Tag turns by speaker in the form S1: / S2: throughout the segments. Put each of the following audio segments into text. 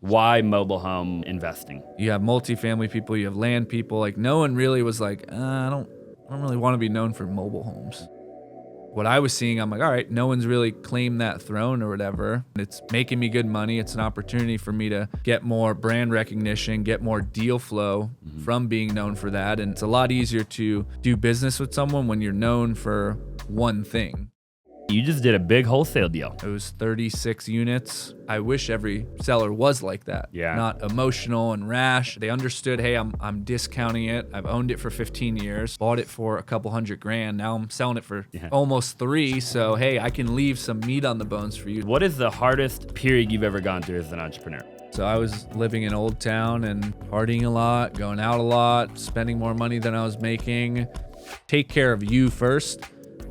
S1: Why mobile home investing?
S2: You have multifamily people, you have land people. Like no one really was like, I don't really want to be known for mobile homes. What I was seeing, I'm like, all right, no one's really claimed that throne or whatever. It's making me good money. It's an opportunity for me to get more brand recognition, get more deal flow from being known for that. And it's a lot easier to do business with someone when you're known for one thing.
S1: You just did a big wholesale deal.
S2: It was 36 units. I wish every seller was like that.
S1: Yeah.
S2: Not emotional and rash. They understood, hey, I'm discounting it. I've owned it for 15 years. Bought it for a couple $100,000. Now I'm selling it for almost 3. So, hey, I can leave some meat on the bones for you.
S1: What is the hardest period you've ever gone through as an entrepreneur?
S2: So I was living in Old Town and partying a lot, going out a lot, spending more money than I was making. Take care of you first,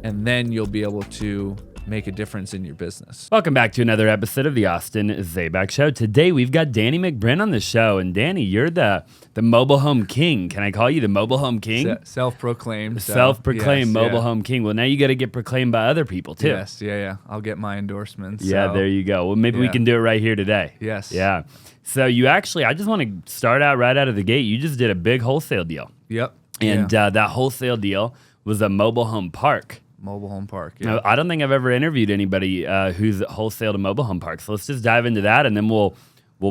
S2: and then you'll be able to make a difference in your business.
S1: Welcome back to another episode of the Austin Zaback Show. Today we've got Danny McBrien on the show, and Danny, you're the mobile home king. Can I call you the mobile home king?
S2: Self-proclaimed.
S1: Self-proclaimed mobile home king. Well, now you got to get proclaimed by other people too.
S2: Yes, yeah. I'll get my endorsements.
S1: Yeah, there you go. Well, maybe we can do it right here today.
S2: Yes.
S1: Yeah. So you actually, I just want to start out right out of the gate. You just did a big wholesale deal.
S2: Yep.
S1: And that wholesale deal was a mobile home park.
S2: Mobile home park. Yeah.
S1: Now, I don't think I've ever interviewed anybody who's wholesaled a mobile home park. So let's just dive into that, and then we'll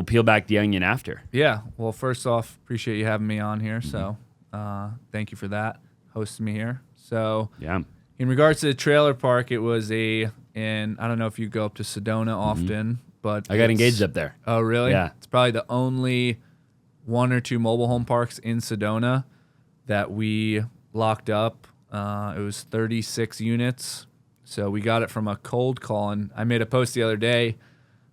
S1: peel back the onion after.
S2: Yeah. Well, first off, appreciate you having me on here. So thank you for that, hosting me here. So
S1: yeah.
S2: In regards to the trailer park, it was and I don't know if you go up to Sedona often, but
S1: I got engaged up there.
S2: Oh, really?
S1: Yeah.
S2: It's probably the only 1 or 2 mobile home parks in Sedona that we locked up. It was 36 units. So we got it from a cold call. And I made a post the other day.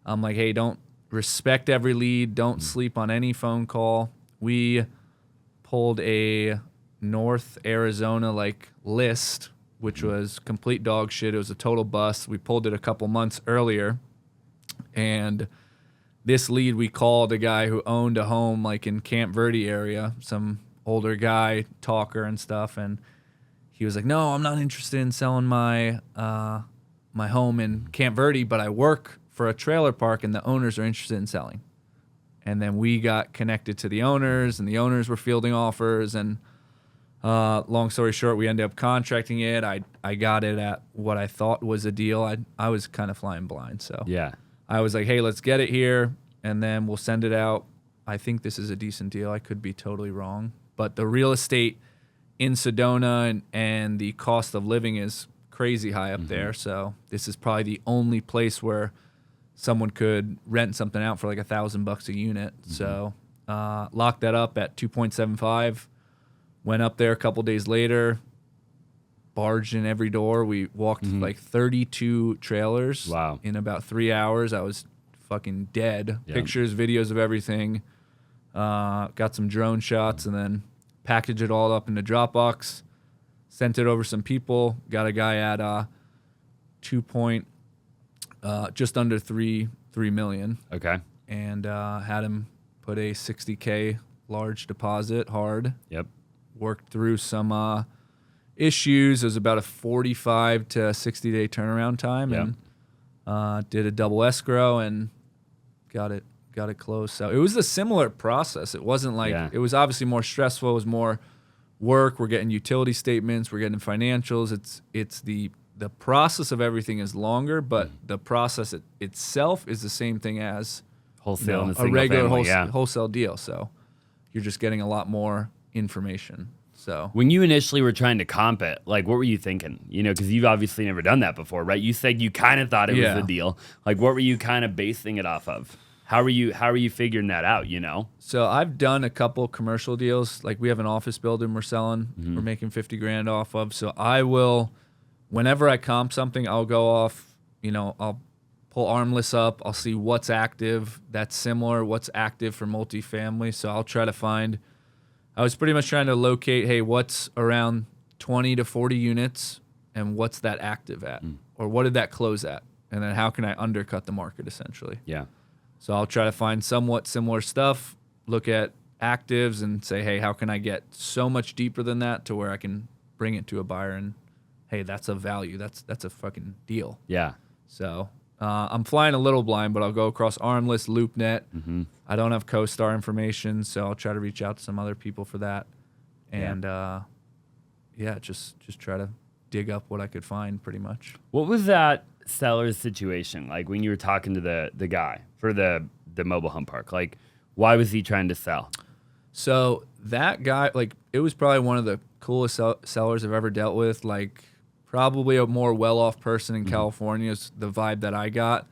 S2: I'm like, hey, don't respect every lead. Don't sleep on any phone call. We pulled a North Arizona list, which was complete dog shit. It was a total bust. We pulled it a couple months earlier. And this lead, we called a guy who owned a home in Camp Verde area, some older guy, talker and stuff. And he was like, no, I'm not interested in selling my my home in Camp Verde, but I work for a trailer park and the owners are interested in selling. And then we got connected to the owners, and the owners were fielding offers. And long story short, we ended up contracting it. I got it at what I thought was a deal. I was kind of flying blind. So
S1: yeah,
S2: I was like, hey, let's get it here, and then we'll send it out. I think this is a decent deal. I could be totally wrong. But the real estate in Sedona and the cost of living is crazy high up there. So this is probably the only place where someone could rent something out for $1,000 a unit. So locked that up at 2.75. Went up there a couple days later, barged in every door. We walked 32 trailers.
S1: Wow.
S2: In about 3 hours. I was fucking dead.
S1: Yep.
S2: Pictures, videos of everything. Got some drone shots, and then packaged it all up into Dropbox, sent it over some people, got a guy at just under 3 million.
S1: Okay.
S2: And had him put a $60K large deposit hard.
S1: Yep.
S2: Worked through some issues. It was about a 45 to 60 day turnaround time.
S1: Yep.
S2: And did a double escrow and got it closed. So it was a similar process. It wasn't it was obviously more stressful. It was more work. We're getting utility statements. We're getting financials. It's the process of everything is longer, but the process itself is the same thing as
S1: Wholesale
S2: a regular wholesale deal. So you're just getting a lot more information. So
S1: when you initially were trying to comp it, what were you thinking? Because you've obviously never done that before, right? You said you kind of thought it was a deal. What were you kind of basing it off of? How are you figuring that out,
S2: So I've done a couple commercial deals. We have an office building we're selling. We're making $50,000 off of. So I will, whenever I comp something, I'll go off, I'll pull Armless up. I'll see what's active that's similar, what's active for multifamily. So I'll try to find, I was pretty much trying to locate, hey, what's around 20 to 40 units and what's that active at? Or what did that close at? And then how can I undercut the market essentially?
S1: Yeah.
S2: So I'll try to find somewhat similar stuff, look at actives and say, hey, how can I get so much deeper than that to where I can bring it to a buyer and, hey, that's a value. That's a fucking deal.
S1: Yeah.
S2: So I'm flying a little blind, but I'll go across Armless, LoopNet.
S1: Mm-hmm.
S2: I don't have CoStar information, so I'll try to reach out to some other people for that. And just try to dig up what I could find, pretty much.
S1: What was that seller's situation like when you were talking to the guy for the mobile home park? Like, why was he trying to sell?
S2: So that guy, like, it was probably one of the coolest sellers I've ever dealt with. Like, probably a more well-off person in California is the vibe that I got.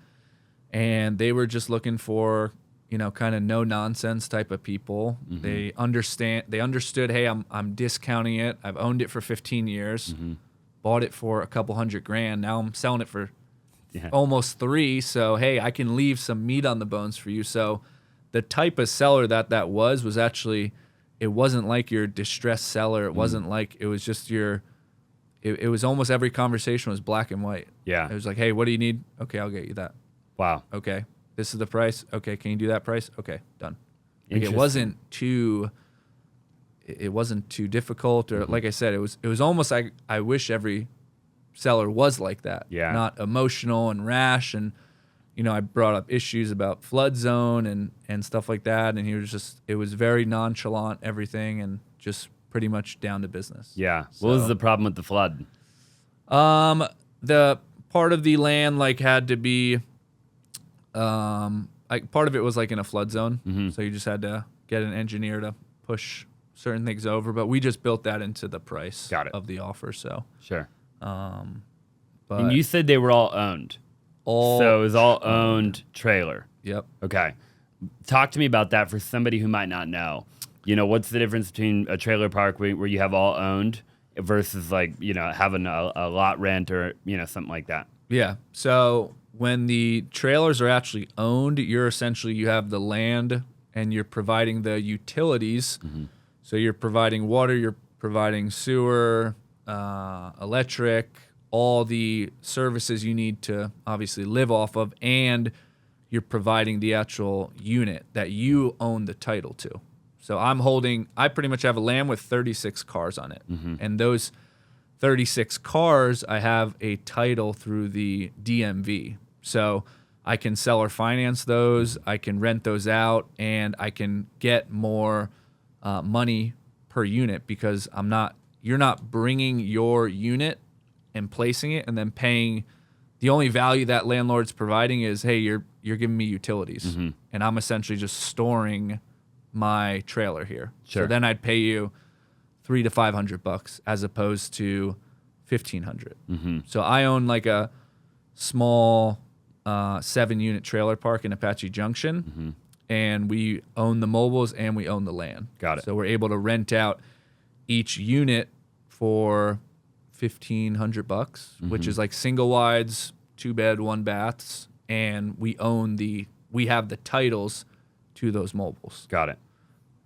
S2: And they were just looking for, kind of no-nonsense type of people. They understood, hey, I'm discounting it. I've owned it for 15 years, bought it for a couple $100,000. Now I'm selling it for almost $3 million. So, hey, I can leave some meat on the bones for you. So the type of seller that was actually, it wasn't like your distressed seller. It wasn't like, it was just it was almost every conversation was black and white.
S1: Yeah.
S2: It was like, hey, what do you need? Okay, I'll get you that.
S1: Wow.
S2: Okay, this is the price. Okay, can you do that price? Okay, done. Like, it wasn't too difficult, or like I said, it was almost like I wish every seller was like that.
S1: Yeah.
S2: Not emotional and rash, and I brought up issues about flood zone and stuff like that, and it was very nonchalant, everything, and just pretty much down to business.
S1: Yeah. So, what was the problem with the flood?
S2: The part of the land had to be, part of it was in a flood zone, so you just had to get an engineer to push certain things over. But we just built that into the price of the offer. So
S1: sure.
S2: But
S1: and you said they were all owned. So it was all owned trailer.
S2: Yep.
S1: Okay. Talk to me about that for somebody who might not know. What's the difference between a trailer park where you have all owned versus having a lot rent or, something like that?
S2: Yeah. So when the trailers are actually owned, you have the land and you're providing the utilities. So you're providing water, you're providing sewer, electric, all the services you need to obviously live off of, and you're providing the actual unit that you own the title to. So I pretty much have a land with 36 cars on it. And those 36 cars, I have a title through the DMV. So I can sell or finance those, I can rent those out, and I can get more money per unit because you're not bringing your unit and placing it and then paying. The only value that landlord's providing is, hey, you're giving me utilities, and I'm essentially just storing my trailer here.
S1: Sure.
S2: So then I'd pay you $300 to $500 as opposed to $1,500. So I own a small 7-unit trailer park in Apache Junction, and we own the mobiles and we own the land.
S1: Got it.
S2: So we're able to rent out each unit for $1,500, which is single wides, 2-bed, 1-baths, and we have the titles to those mobiles.
S1: Got it.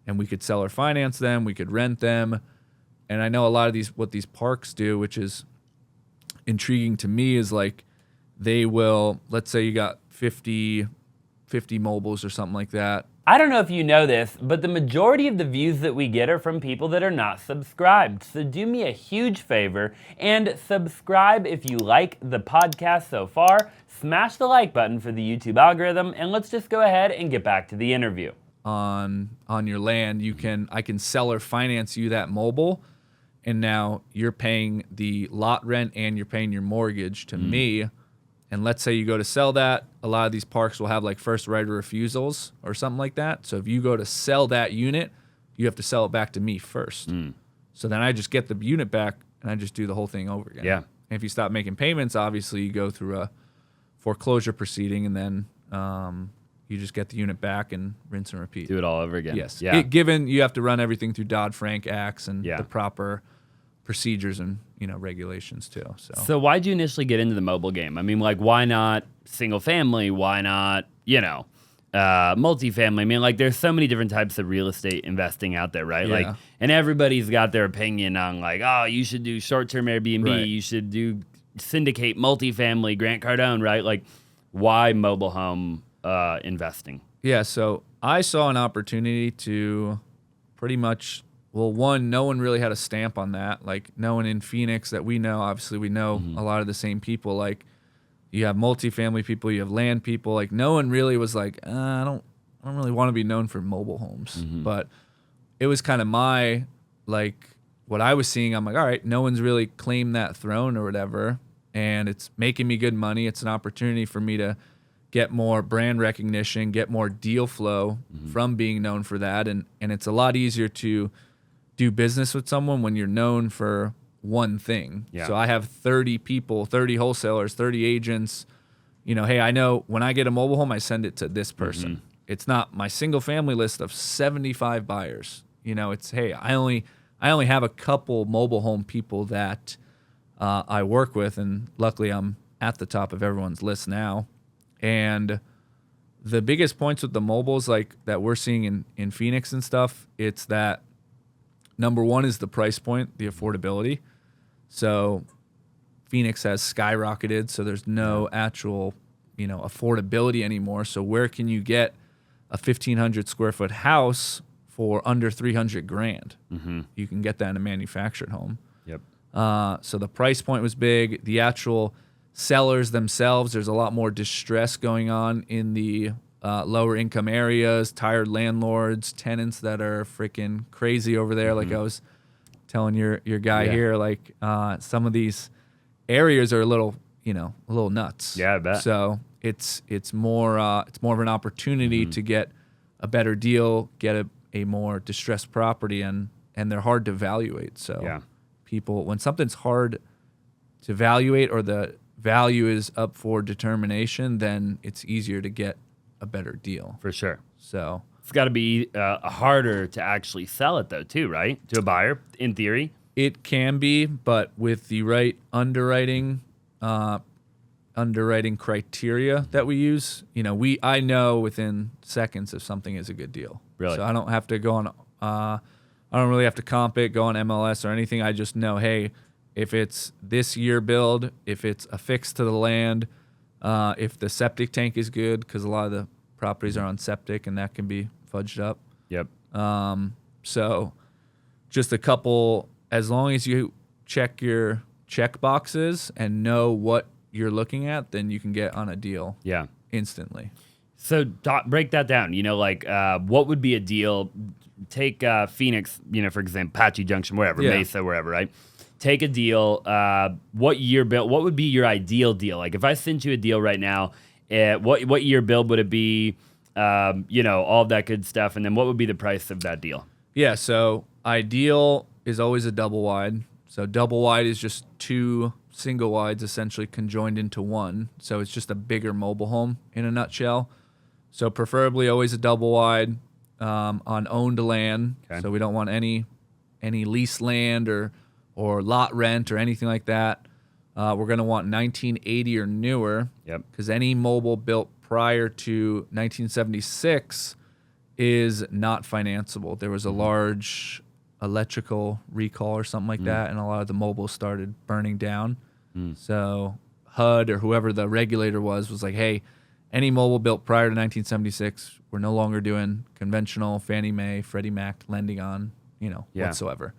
S2: And we could sell or finance them, we could rent them. And I know a lot of what these parks do, which is intriguing to me, is they will, let's say you got 50 mobiles or something like that.
S1: I don't know if you know this, but the majority of the views that we get are from people that are not subscribed. So do me a huge favor and subscribe if you like the podcast so far. Smash the like button for the YouTube algorithm, and let's just go ahead and get back to the interview.
S2: On your land, I can sell or finance you that mobile, and now you're paying the lot rent and you're paying your mortgage to me. And let's say you go to sell that, a lot of these parks will have first right of refusals or something like that. So if you go to sell that unit, you have to sell it back to me first. So then I just get the unit back and I just do the whole thing over again.
S1: Yeah.
S2: And if you stop making payments, obviously you go through a foreclosure proceeding, and then you just get the unit back and rinse and repeat.
S1: Do it all over again.
S2: Yes.
S1: Yeah.
S2: Given you have to run everything through Dodd-Frank acts and
S1: Yeah.
S2: the proper procedures and regulations too.
S1: So why'd you initially get into the mobile game? I mean, why not single family? Why not multifamily? I mean, there's so many different types of real estate investing out there, right?
S2: Yeah.
S1: And everybody's got their opinion on oh, you should do short-term Airbnb,
S2: Right.
S1: you should do syndicate multifamily, Grant Cardone, right? Why mobile home investing?
S2: Yeah, so I saw an opportunity to pretty much, well, one, no one really had a stamp on that. No one in Phoenix that we know, obviously we know a lot of the same people. you have multifamily people, you have land people. Like no one really was like, I don't really want to be known for mobile homes. But it was kind of my, like, what I was seeing. I'm like, all right, no one's really claimed that throne or whatever, and it's making me good money. It's an opportunity for me to get more brand recognition, get more deal flow from being known for that, and it's a lot easier to do business with someone when you're known for one thing.
S1: Yeah.
S2: So I have 30 people, 30 wholesalers, 30 agents. You know, hey, I know when I get a mobile home, I send it to this person. It's not my single family list of 75 buyers. You know, it's, hey, I only have a couple mobile home people that I work with, and luckily I'm at the top of everyone's list now. And the biggest points with the mobiles, like that we're seeing in Phoenix and stuff, it's that number one is the price point, the affordability. So Phoenix has skyrocketed, so there's no actual, you know, affordability anymore. So where can you get a 1,500 square foot house for under 300 grand? You can get that in a manufactured home.
S1: Yep.
S2: So the price point was big. The actual sellers themselves, there's a lot more distress going on in the lower income areas, tired landlords, tenants that are freaking crazy over there. Like I was telling your guy here, like some of these areas are a little nuts.
S1: Yeah, I bet.
S2: So it's more of an opportunity to get a better deal, get a more distressed property, and they're hard to evaluate. So people, when something's hard to evaluate or the value is up for determination, then it's easier to get a better deal.
S1: For sure.
S2: So
S1: It's got to be harder to actually sell it, though, too, right? To a buyer, in theory.
S2: it can be, but with the right underwriting criteria that we use, I know within seconds if something is a good deal.
S1: Really?
S2: So I don't have to go on. I don't really have to comp it, go on MLS or anything. I just know, hey, if it's this year build, if it's affixed to the land, if the septic tank is good, because a lot of the properties are on septic and that can be fudged up.
S1: Yep.
S2: So just a couple, as long as you check your check boxes and know what you're looking at, then you can get on a deal instantly.
S1: So break that down. What would be a deal? Take Phoenix, for example, Apache Junction, wherever, Mesa, wherever, right? Take a deal. What year built? What would be your ideal deal? Like if I sent you a deal right now, what year build would it be? All of that good stuff. And then what would be the price of that deal?
S2: Yeah, so ideal is always a double wide. So double wide is just two single wides essentially conjoined into one. So it's just a bigger mobile home in a nutshell. So preferably always a double wide on owned land. Okay. So we don't want any leased land or lot rent or anything like that. We're going to want 1980 or newer.
S1: Yep.
S2: Because any mobile built prior to 1976 is not financeable. There was a large electrical recall or something like that, and a lot of the mobiles started burning down. So HUD or whoever the regulator was like, hey, any mobile built prior to 1976, we're no longer doing conventional Fannie Mae, Freddie Mac lending on, whatsoever.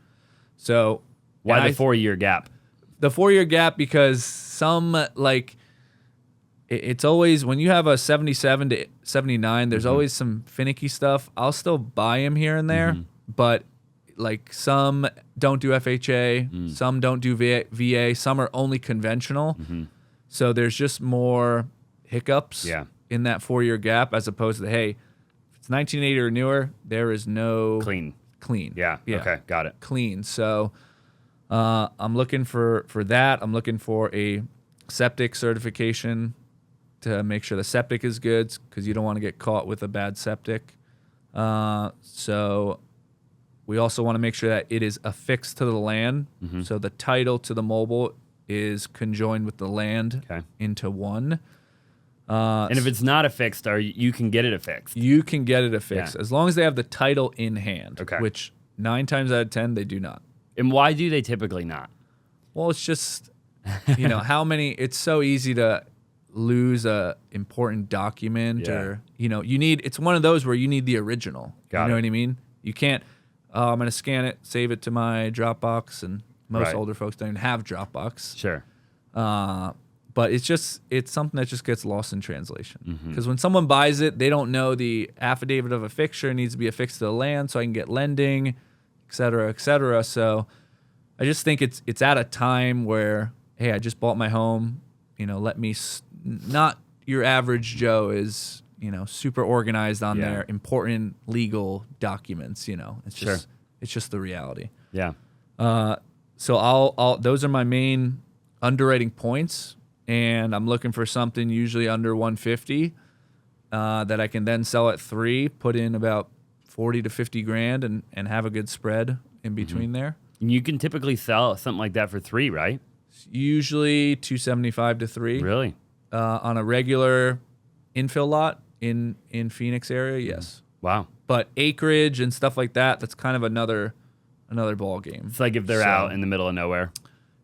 S2: So
S1: why the 4-year gap?
S2: The 4-year gap because it's always when you have a 77 to 79, there's always some finicky stuff. I'll still buy them here and there, but like some don't do FHA, some don't do VA, some are only conventional. So there's just more hiccups in that 4-year gap as opposed to, hey, if it's 1980 or newer, there is no
S1: clean.
S2: Yeah.
S1: Okay. Got it.
S2: Clean. So I'm looking for that. I'm looking for a septic certification to make sure the septic is good because you don't want to get caught with a bad septic. So we also want to make sure that it is affixed to the land. So the title to the mobile is conjoined with the land into one.
S1: And if it's not affixed, you can get it affixed.
S2: You can get it affixed as long as they have the title in hand,
S1: okay.
S2: Which 9 times out of 10 they do not.
S1: And why do they typically not?
S2: Well, it's just, how many, it's so easy to lose a important document or, it's one of those where you need the original. You know what I mean? You can't, I'm going to scan it, save it to my Dropbox, and most older folks don't even have Dropbox.
S1: Sure.
S2: But it's something that just gets lost in translation. Because when someone buys it, they don't know the affidavit of a fixture needs to be affixed to the land so I can get lending, et cetera, et cetera. So I just think it's at a time where, hey, I just bought my home. Let me not your average Joe is, super organized on their important legal documents. It's just the reality.
S1: Yeah.
S2: So I'll those are my main underwriting points. And I'm looking for something usually under 150 that I can then sell at 3, put in about 40 to 50 grand and have a good spread in between there.
S1: And you can typically sell something like that for 3, right?
S2: Usually 275 to 3.
S1: Really?
S2: On a regular infill lot in Phoenix area, yes.
S1: Wow.
S2: But acreage and stuff like that, that's kind of another ball game.
S1: It's like if they're out in the middle of nowhere.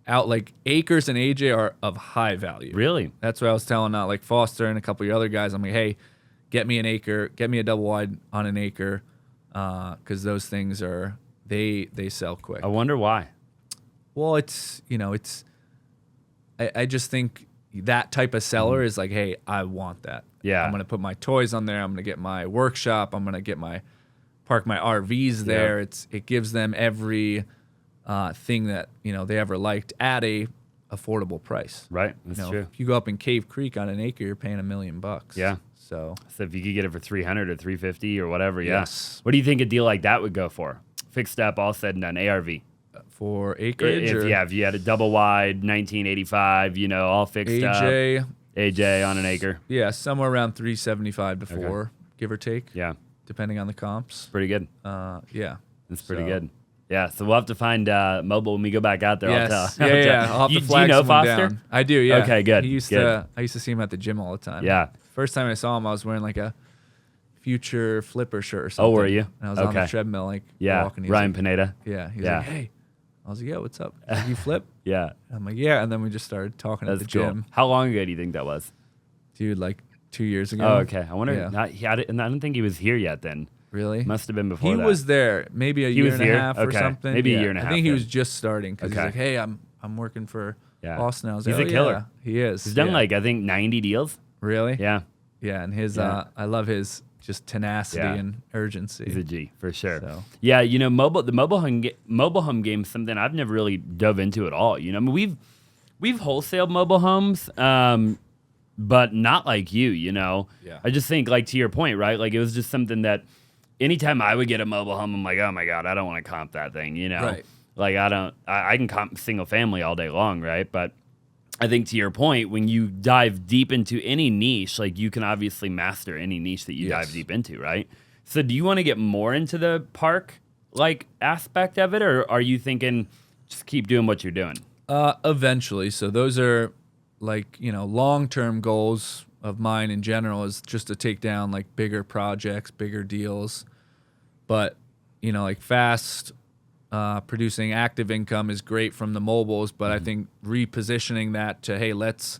S2: Out like Acres and AJ are of high value.
S1: Really?
S2: That's what I was telling like Foster and a couple of your other guys. I'm like, hey, get me an acre, get me a double wide on an acre, because those things are they sell quick.
S1: I wonder why.
S2: Well, I just think that type of seller is like, hey, I want that.
S1: Yeah.
S2: I'm gonna put my toys on there. I'm gonna get my workshop. I'm gonna park my RVs there.
S1: Yeah.
S2: It gives them every thing that they ever liked at a affordable price.
S1: Right. That's true.
S2: If you go up in Cave Creek on an acre, you're paying $1 million.
S1: Yeah.
S2: So
S1: if you could get it for 300 or 350 or whatever,
S2: yes.
S1: What do you think a deal like that would go for? Fixed up, all said and done, ARV.
S2: For acreage?
S1: If you had a double wide 1985, all fixed up. AJ on an acre.
S2: Yeah, somewhere around 375 to 4, give or take.
S1: Yeah.
S2: Depending on the comps.
S1: Pretty good.
S2: Yeah.
S1: It's pretty good. Yeah, so we'll have to find mobile when we go back out there.
S2: Yes.
S1: I'll
S2: I'll have to flag
S1: do you know
S2: someone
S1: Foster?
S2: down. I do, yeah.
S1: Okay, good.
S2: I used to see him at the gym all the time.
S1: Yeah.
S2: First time I saw him, I was wearing like a Future Flipper shirt or something.
S1: Oh, were you?
S2: And I was on the treadmill, like walking.
S1: Ryan Pineda.
S2: Yeah. He's like, hey. I was like, yeah, what's up? Like, you flip?
S1: Yeah.
S2: I'm like, yeah. And then we just started talking at the gym.
S1: How long ago do you think that was?
S2: Dude, like 2 years ago.
S1: Oh, okay. I wonder. I don't think he was here yet then.
S2: Really?
S1: Must have been before
S2: he
S1: that.
S2: He was there maybe a year and a half or something.
S1: Maybe a year and a half.
S2: I think he was just starting because he's like, hey, I'm working for Austin. I was
S1: He's
S2: like,
S1: a killer.
S2: He is.
S1: He's done I think 90 deals.
S2: Really?
S1: Yeah.
S2: Yeah, and his I love his just tenacity and urgency.
S1: He's a G for sure.
S2: So.
S1: Yeah, the mobile home game is something I've never really dove into at all. I mean, we've wholesaled mobile homes, but not like you. Yeah. I just think like to your point, right? Like it was just something that anytime I would get a mobile home, I'm like, oh my god, I don't want to comp that thing.
S2: Right.
S1: Like I can comp single family all day long, right? But I think to your point, when you dive deep into any niche, like you can obviously master any niche that you dive deep into, right? So do you want to get more into the park like aspect of it, or are you thinking just keep doing what you're doing?
S2: Eventually. So those are like, long-term goals of mine in general is just to take down like bigger projects, bigger deals. But, like fast producing active income is great from the mobiles, but I think repositioning that to, hey, let's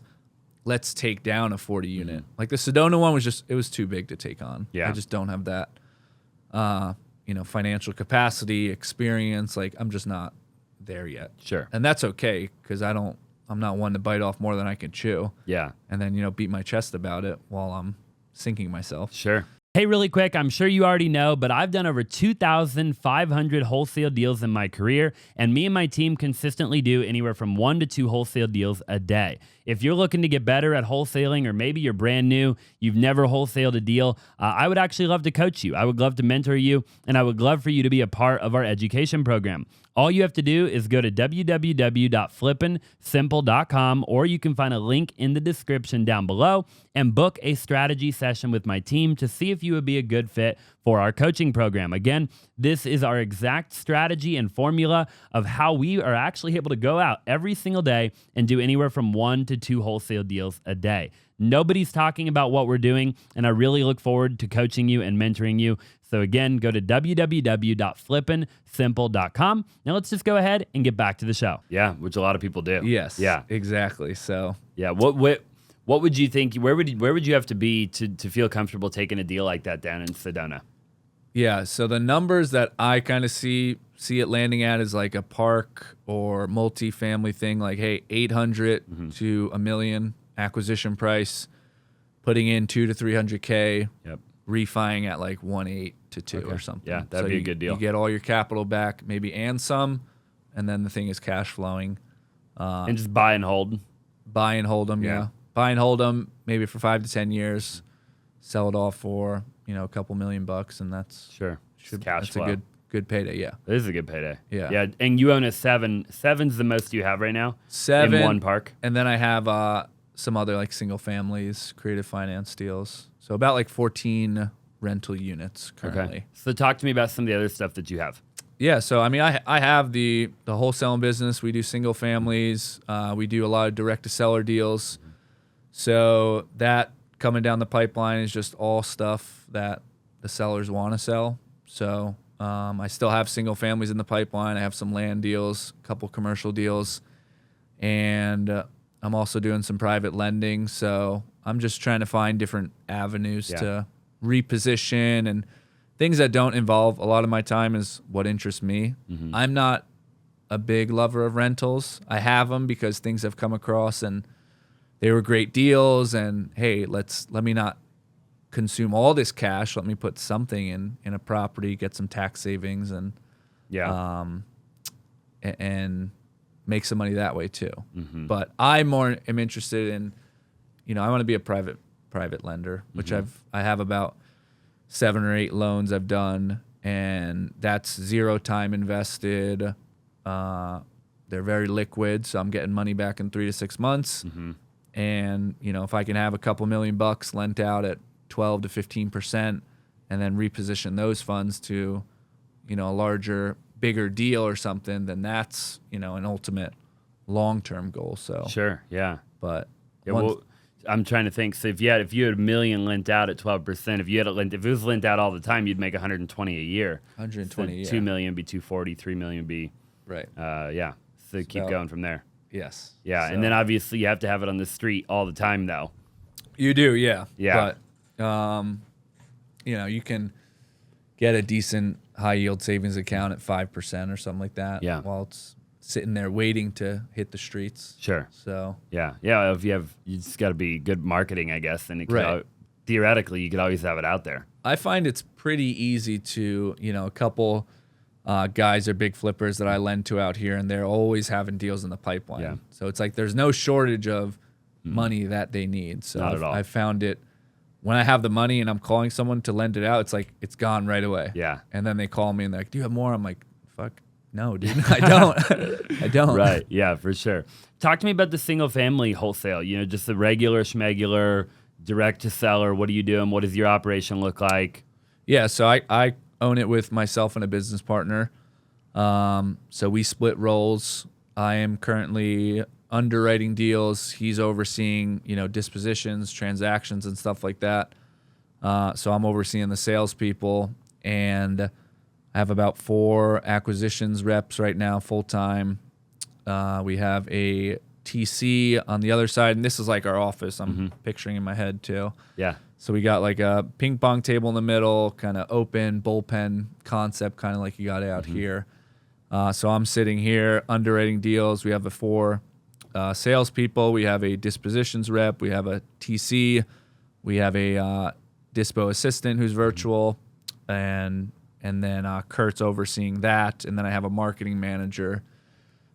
S2: take down a 40 unit. Like the Sedona one it was too big to take on.
S1: Yeah.
S2: I just don't have that, financial capacity, experience. Like I'm just not there yet.
S1: Sure.
S2: And that's okay because I'm not one to bite off more than I can chew.
S1: Yeah.
S2: And then, beat my chest about it while I'm sinking myself.
S1: Sure. Hey, really quick, I'm sure you already know, but I've done over 2,500 wholesale deals in my career, and me and my team consistently do anywhere from 1 to 2 wholesale deals a day. If you're looking to get better at wholesaling, or maybe you're brand new, you've never wholesaled a deal, I would actually love to coach you. I would love to mentor you, and I would love for you to be a part of our education program. All you have to do is go to www.flippinsimple.com, or you can find a link in the description down below and book a strategy session with my team to see if you would be a good fit for our coaching program. Again, this is our exact strategy and formula of how we are actually able to go out every single day and do anywhere from 1 to 2 wholesale deals a day. Nobody's talking about what we're doing, and I really look forward to coaching you and mentoring you. So again, go to www.flippinsimple.com. Now let's just go ahead and get back to the show. Yeah, which a lot of people do.
S2: Yes.
S1: Yeah.
S2: Exactly. So
S1: yeah, what would you think? Where would you have to be to feel comfortable taking a deal like that down in Sedona?
S2: Yeah. So the numbers that I kind of see it landing at is like a park or multi-family thing, like hey, 800 to $1 million acquisition price, putting in 200 to 300K,
S1: Yep.
S2: refining at like 1.8 to 2 or something.
S1: Yeah, that'd be a good deal.
S2: You get all your capital back, maybe and some, and then the thing is cash flowing.
S1: And just buy and hold.
S2: Buy and hold them, yeah. Buy and hold them maybe for 5 to 10 years, sell it off for, a couple $1,000,000, and that's
S1: Cash flow.
S2: a good payday, yeah.
S1: This is a good payday.
S2: Yeah.
S1: Yeah, and you own a 7. 7's the most you have right now?
S2: 7.
S1: In one park?
S2: And then I have some other like single families, creative finance deals. So about like 14 rental units currently.
S1: Okay. So talk to me about some of the other stuff that you have.
S2: Yeah, so I mean, I have the wholesaling business. We do single families. We do a lot of direct to seller deals. So that coming down the pipeline is just all stuff that the sellers want to sell. So I still have single families in the pipeline. I have some land deals, a couple commercial deals, and I'm also doing some private lending. So I'm just trying to find different avenues to reposition, and things that don't involve a lot of my time is what interests me. Mm-hmm. I'm not a big lover of rentals. I have them because things have come across and they were great deals, and hey, let me not consume all this cash. Let me put something in a property, get some tax savings, and and make some money that way too. Mm-hmm. But I more am interested in, I want to be a private lender, which I have about 7 or 8 loans I've done, and that's 0 time invested. They're very liquid, so I'm getting money back in 3 to 6 months. Mm-hmm. And if I can have a couple $1,000,000 lent out at 12 to 15%, and then reposition those funds to, a larger, bigger deal or something, then that's an ultimate long-term goal. So
S1: sure, yeah.
S2: But
S1: I'm trying to think. So if you had $1 million lent out at 12%, if it was lent out all the time, you'd make 120 a year.
S2: 120,
S1: so $2 million be 240, $3 million be
S2: right.
S1: So keep going from there.
S2: Yes.
S1: Yeah,
S2: so.
S1: And then obviously you have to have it on the street all the time, though.
S2: You do, yeah.
S1: Yeah.
S2: But you can get a decent high yield savings account at 5% or something like that.
S1: Yeah.
S2: While it's sitting there waiting to hit the streets.
S1: Sure.
S2: So
S1: yeah. If you just got to be good marketing, I guess, and theoretically you could always have it out there.
S2: I find it's pretty easy to, a couple guys are big flippers that I lend to out here, and they're always having deals in the pipeline.
S1: Yeah.
S2: So it's like there's no shortage of money that they need. So
S1: Not at all.
S2: I found it when I have the money and I'm calling someone to lend it out, it's like it's gone right away.
S1: Yeah.
S2: And then they call me and they're like, "Do you have more?" I'm like, "Fuck, no, dude, I don't." I don't.
S1: Right. Yeah, for sure. Talk to me about the single family wholesale. Just the regular schmegular direct to seller. What are you doing? What does your operation look like?
S2: Yeah. So I own it with myself and a business partner. So we split roles. I am currently underwriting deals. He's overseeing, dispositions, transactions, and stuff like that. So I'm overseeing the salespeople, and I have about 4 acquisitions reps right now, full time. We have a TC on the other side, and this is like our office. I'm picturing in my head too.
S1: Yeah.
S2: So we got like a ping pong table in the middle, kind of open bullpen concept, kind of like you got out here. So I'm sitting here underwriting deals. We have 4 salespeople. We have a dispositions rep. We have a TC. We have a dispo assistant who's virtual, and then Kurt's overseeing that. And then I have a marketing manager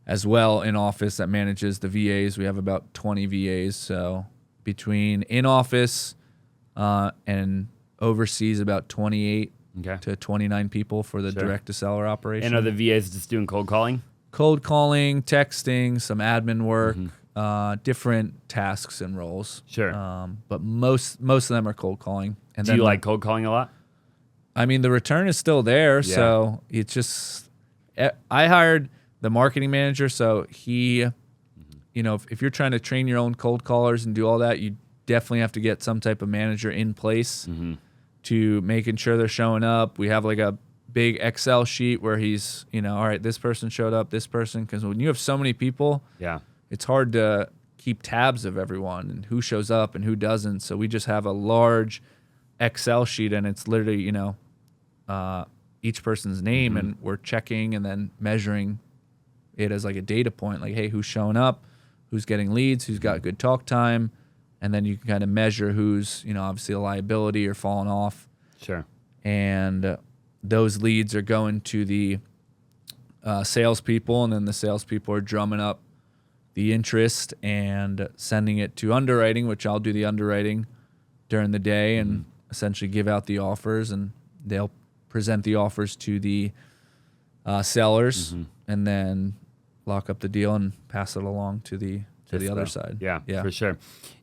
S2: as well in office that manages the VAs. We have about 20 VAs. So between in office and overseas, about 28 to 29 people for the direct to seller operation.
S1: And are the VAs just doing cold calling?
S2: Cold calling, texting, some admin work, different tasks and roles.
S1: Sure.
S2: But most of them are cold calling. And
S1: Do you like cold calling a lot?
S2: I mean, the return is still there, so it's just I hired the marketing manager, so he, if you're trying to train your own cold callers and do all that, you definitely have to get some type of manager in place to making sure they're showing up. We have like a big Excel sheet where he's, all right, this person showed up, this person, because when you have so many people, it's hard to keep tabs of everyone and who shows up and who doesn't. So we just have a large Excel sheet, and it's literally, each person's name, and we're checking and then measuring it as like a data point, like, hey, who's showing up, who's getting leads, who's got good talk time, and then you can kind of measure who's, obviously a liability or falling off.
S1: Sure.
S2: And those leads are going to the salespeople, and then the salespeople are drumming up the interest and sending it to underwriting, which I'll do the underwriting during the day and essentially give out the offers, and they'll present the offers to the sellers, and then lock up the deal and pass it along to the other side.
S1: Yeah, for sure.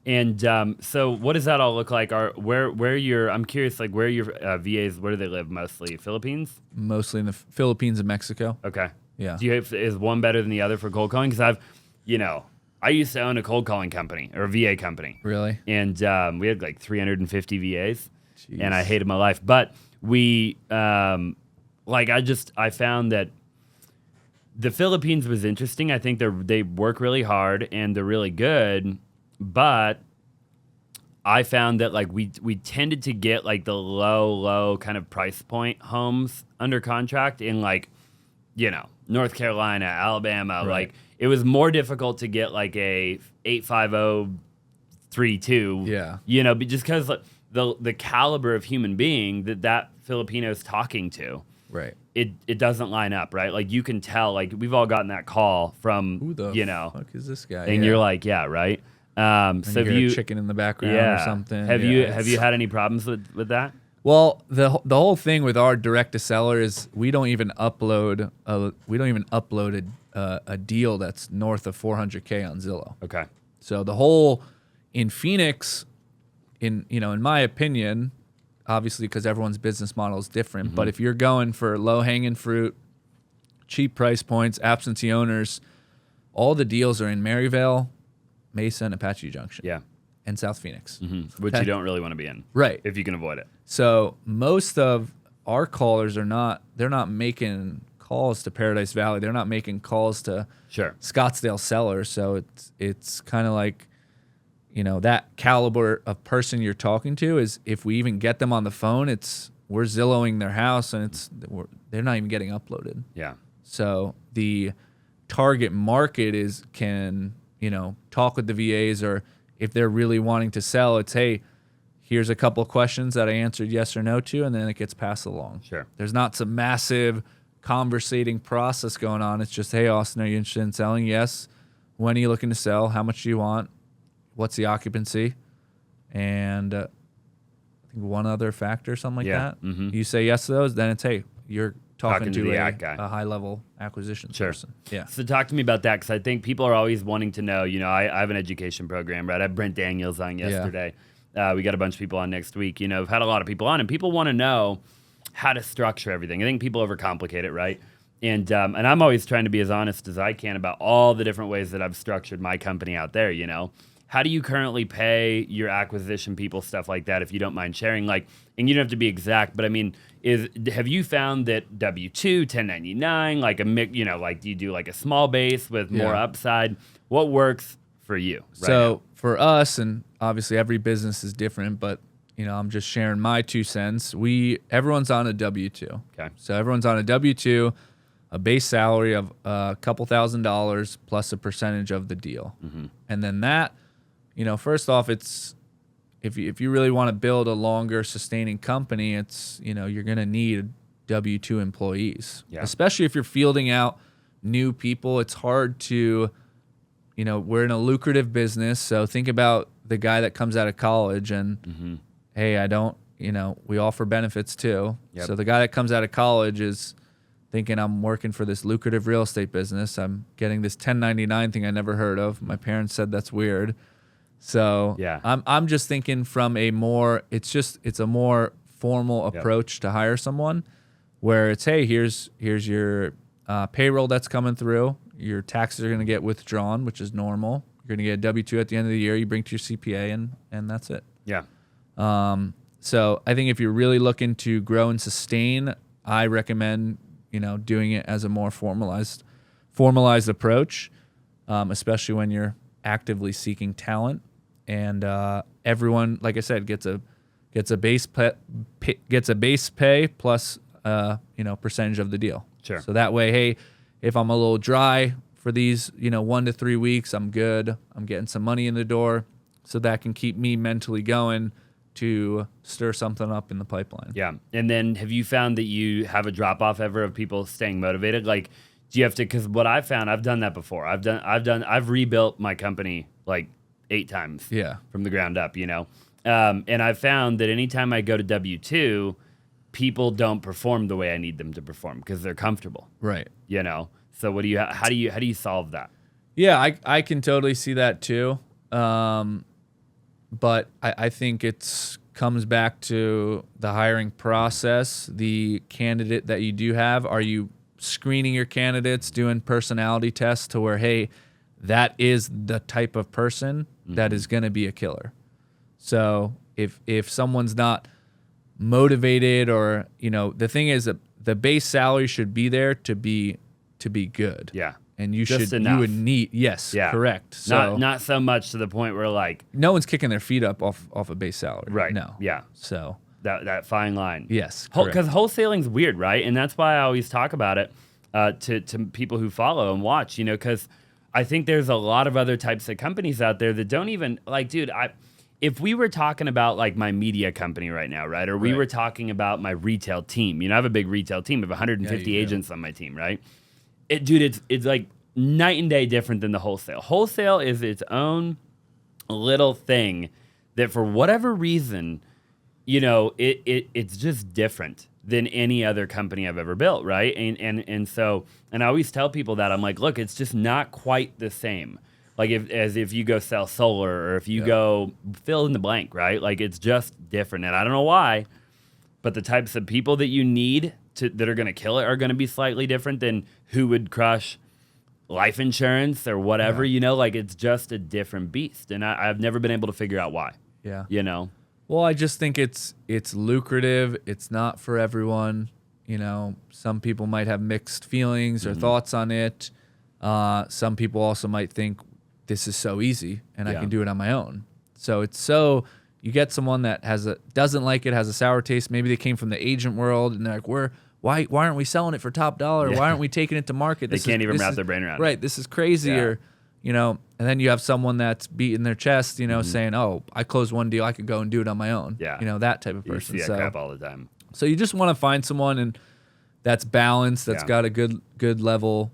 S1: And so what does that all look like? I'm curious, like where your VAs, where do they live mostly? Philippines?
S2: Mostly in the Philippines and Mexico.
S1: Okay.
S2: Yeah.
S1: Is one better than the other for cold calling? Because I used to own a cold calling company or a VA company.
S2: Really?
S1: And we had like 350 VAs.
S2: Jeez.
S1: And I hated my life. But we, I found that the Philippines was interesting. I think they work really hard and they're really good, but I found that like we tended to get like the low kind of price point homes under contract in like, North Carolina, Alabama.
S2: Right.
S1: Like it was more difficult to get like a 85032.
S2: Yeah.
S1: Just because the caliber of human being that Filipino's talking to.
S2: Right.
S1: It doesn't line up, right? Like you can tell, like we've all gotten that call from,
S2: Who the fuck is this guy?
S1: and you're like, yeah, right. So
S2: and
S1: have
S2: you hear
S1: you
S2: a chicken in the background or something?
S1: Have you had any problems with that?
S2: Well, the whole thing with our direct to seller is we don't even upload a deal that's north of 400K on Zillow.
S1: Okay.
S2: So the whole in Phoenix, in my opinion, obviously because everyone's business model is different, but if you're going for low hanging fruit, cheap price points, absentee owners, all the deals are in Maryvale, Mesa, and Apache Junction.
S1: Yeah.
S2: And South Phoenix.
S1: Which you don't really want to be in.
S2: Right.
S1: If you can avoid it.
S2: So most of our callers they're not making calls to Paradise Valley. They're not making calls to Scottsdale sellers. So it's kind of like, that caliber of person you're talking to is if we even get them on the phone, we're Zillowing their house and they're not even getting uploaded.
S1: Yeah.
S2: So the target market can talk with the VAs, or if they're really wanting to sell, it's, hey, here's a couple of questions that I answered yes or no to, and then it gets passed along.
S1: Sure.
S2: There's not some massive conversating process going on. It's just, hey, Austin, are you interested in selling? Yes. When are you looking to sell? How much do you want? What's the occupancy? And I think one other factor, something like that. You say yes to those, then it's, hey, you're talking to a high-level acquisition person. Yeah.
S1: So talk to me about that, because I think people are always wanting to know, I have an education program, right? I had Brent Daniels on yesterday. We got a bunch of people on next week. I've had a lot of people on, and people want to know how to structure everything. I think people overcomplicate it, right? And I'm always trying to be as honest as I can about all the different ways that I've structured my company out there, How do you currently pay your acquisition people, stuff like that, if you don't mind sharing? Like, and you don't have to be exact, but I mean, have you found that W-2, 1099, like a mix, like do you do like a small base with more upside? What works for you right now?
S2: For us, and obviously every business is different, but I'm just sharing my 2 cents. Everyone's on a W-2.
S1: Okay.
S2: So everyone's on a W-2, a base salary of a couple $1,000 plus a percentage of the deal. And then that, first off, it's if you really want to build a longer sustaining company, it's you're going to need W-2 employees, especially if you're fielding out new people. It's hard to, we're in a lucrative business, so think about the guy that comes out of college and hey, we offer benefits too.
S1: Yep.
S2: So the guy that comes out of college is thinking, I'm working for this lucrative real estate business. I'm getting this 1099 thing I never heard of. My parents said that's weird. So I'm just thinking from a more formal approach to hire someone, where it's, hey, here's your payroll that's coming through. Your taxes are going to get withdrawn, which is normal. You're going to get a W-2 at the end of the year. You bring to your CPA, and that's it.
S1: Yeah.
S2: So I think if you're really looking to grow and sustain, I recommend doing it as a more formalized approach, especially when you're actively seeking talent. And everyone, like I said, gets a base pay plus percentage of the deal.
S1: Sure.
S2: So that way, hey, if I'm a little dry for these 1 to 3 weeks, I'm good. I'm getting some money in the door. so that can keep me mentally going to stir something up in the pipeline.
S1: Yeah. And then have you found that you have a drop off ever of people staying motivated? Like, do you have to, because what I've found, I've done that before. I've rebuilt my company like 8 times from the ground up, you know? And I've found that anytime I go to W2, people don't perform the way I need them to perform because they're comfortable.
S2: Right.
S1: You know? So how do you solve that?
S2: Yeah, I can totally see that too. But I think it's comes back to the hiring process, the candidate that you do have. Are you screening your candidates, doing personality tests to where, hey, that is the type of person that is going to be a killer. So if someone's not motivated, or, you know, the thing is that the base salary should be there to be good.
S1: Yeah.
S2: And you
S1: Just
S2: should,
S1: enough.
S2: you would need, yes, correct. So
S1: Not so much to the point where like,
S2: no one's kicking their feet up off a base salary.
S1: right.
S2: No.
S1: Yeah.
S2: So
S1: That fine line.
S2: yes,
S1: Because wholesaling's weird, right? And that's why I always talk about it to people who follow and watch, you know, because I think there's a lot of other types of companies out there that don't even, like, dude, if we were talking about like my media company right now, right? Or we were talking about my retail team, you know, I have a big retail team of 150 agents on my team, right? Dude, it's like night and day different than the wholesale. Wholesale is its own little thing that for whatever reason, you know, it's just different than any other company I've ever built, right? And so I always tell people that, I'm like, look, it's just not quite the same. Like if you go sell solar, or if you go fill in the blank, right? Like it's just different. And I don't know why, but the types of people that you need that are going to kill it are going to be slightly different than who would crush life insurance or whatever, you know, like it's just a different beast. And I've never been able to figure out why.
S2: Yeah.
S1: You know?
S2: Well, I just think it's lucrative. It's not for everyone. You know, some people might have mixed feelings or thoughts on it. Some people also might think this is so easy and I can do it on my own. So you get someone that doesn't like it, has a sour taste. Maybe they came from the agent world and they're like, why aren't we selling it for top dollar? Why aren't we taking it to market?
S1: They can't even wrap their brain around it.
S2: Right. This is crazy. Or, you know, and then you have someone that's beating their chest, you know, saying, oh, I closed one deal, I could go and do it on my own.
S1: Yeah.
S2: You know, that type of person.
S1: You see that crap all the time.
S2: So you just want to find someone that's balanced, that's got a good level,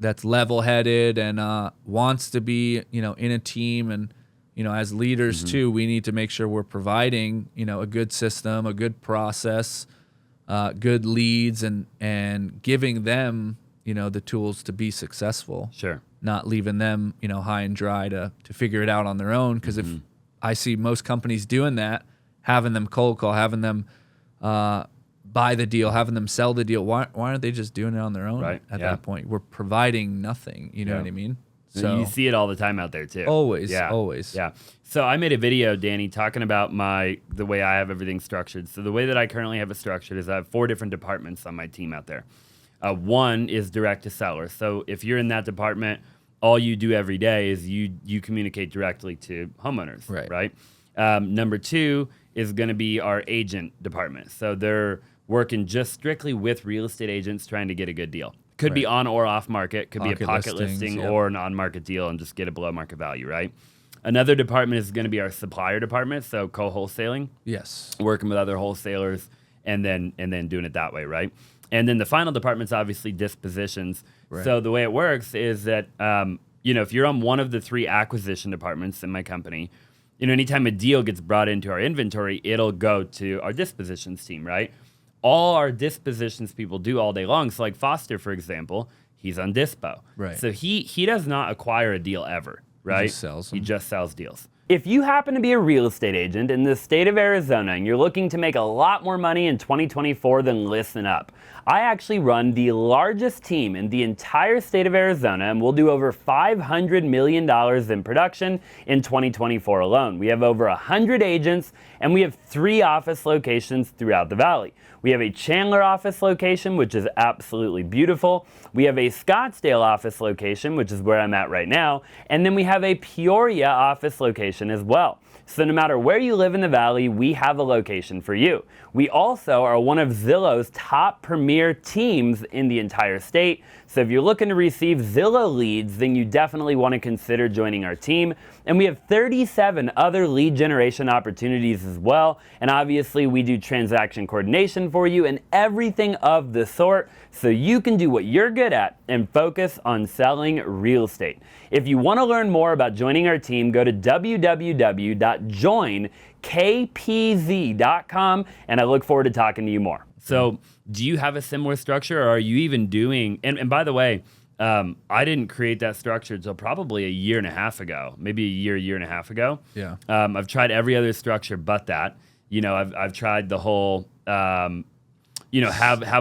S2: that's level-headed, and wants to be, you know, in a team. And, you know, as leaders too, we need to make sure we're providing, you know, a good system, a good process, good leads, and giving them, you know, the tools to be successful.
S1: Sure.
S2: Not leaving them, you know, high and dry to figure it out on their own. Because if I see most companies doing that, having them cold call, having them buy the deal, having them sell the deal, why aren't they just doing it on their own at that point? We're providing nothing. You know what I mean?
S1: So you see it all the time out there too.
S2: Always, always.
S1: Yeah. So I made a video, Danny, talking about the way I have everything structured. So the way that I currently have it structured is I have 4 different departments on my team out there. One is direct to seller. So if you're in that department, all you do every day is you communicate directly to homeowners, right? Number 2 is going to be our agent department. So they're working just strictly with real estate agents trying to get a good deal. Could be on or off market, could be a pocket listing or an on-market deal and just get a below market value, right? Another department is going to be our supplier department, so co-wholesaling.
S2: Yes. Working
S1: Working with other wholesalers and then doing it that way, right? And then the final department is obviously dispositions. Right. So the way it works is that, you know, if you're on one of the 3 acquisition departments in my company, you know, anytime a deal gets brought into our inventory, it'll go to our dispositions team, right? All our dispositions people do all day long. So like Foster, for example, he's on dispo.
S2: Right.
S1: So he does not acquire a deal ever, right?
S2: He just sells them.
S1: He just sells deals. If you happen to be a real estate agent in the state of Arizona and you're looking to make a lot more money in 2024, then listen up. I actually run the largest team in the entire state of Arizona, and we'll do over $500 million in production in 2024 alone. We have over 100 agents, and we have 3 office locations throughout the valley. We have a Chandler office location, which is absolutely beautiful. We have a Scottsdale office location, which is where I'm at right now. And then we have a Peoria office location as well. So no matter where you live in the Valley, we have a location for you. We also are one of Zillow's top premier teams in the entire state. So if you're looking to receive Zillow leads, then you definitely want to consider joining our team. And we have 37 other lead generation opportunities as well. And obviously we do transaction coordination for you and everything of the sort, so you can do what you're good at and focus on selling real estate. If you want to learn more about joining our team, go to www.joinkpz.com, and I look forward to talking to you more. So do you have a similar structure, or are you even doing, and by the way, I didn't create that structure until probably a year and a half ago, maybe a year and a half ago.
S2: Yeah.
S1: I've tried every other structure but that. You know, I've tried the whole, have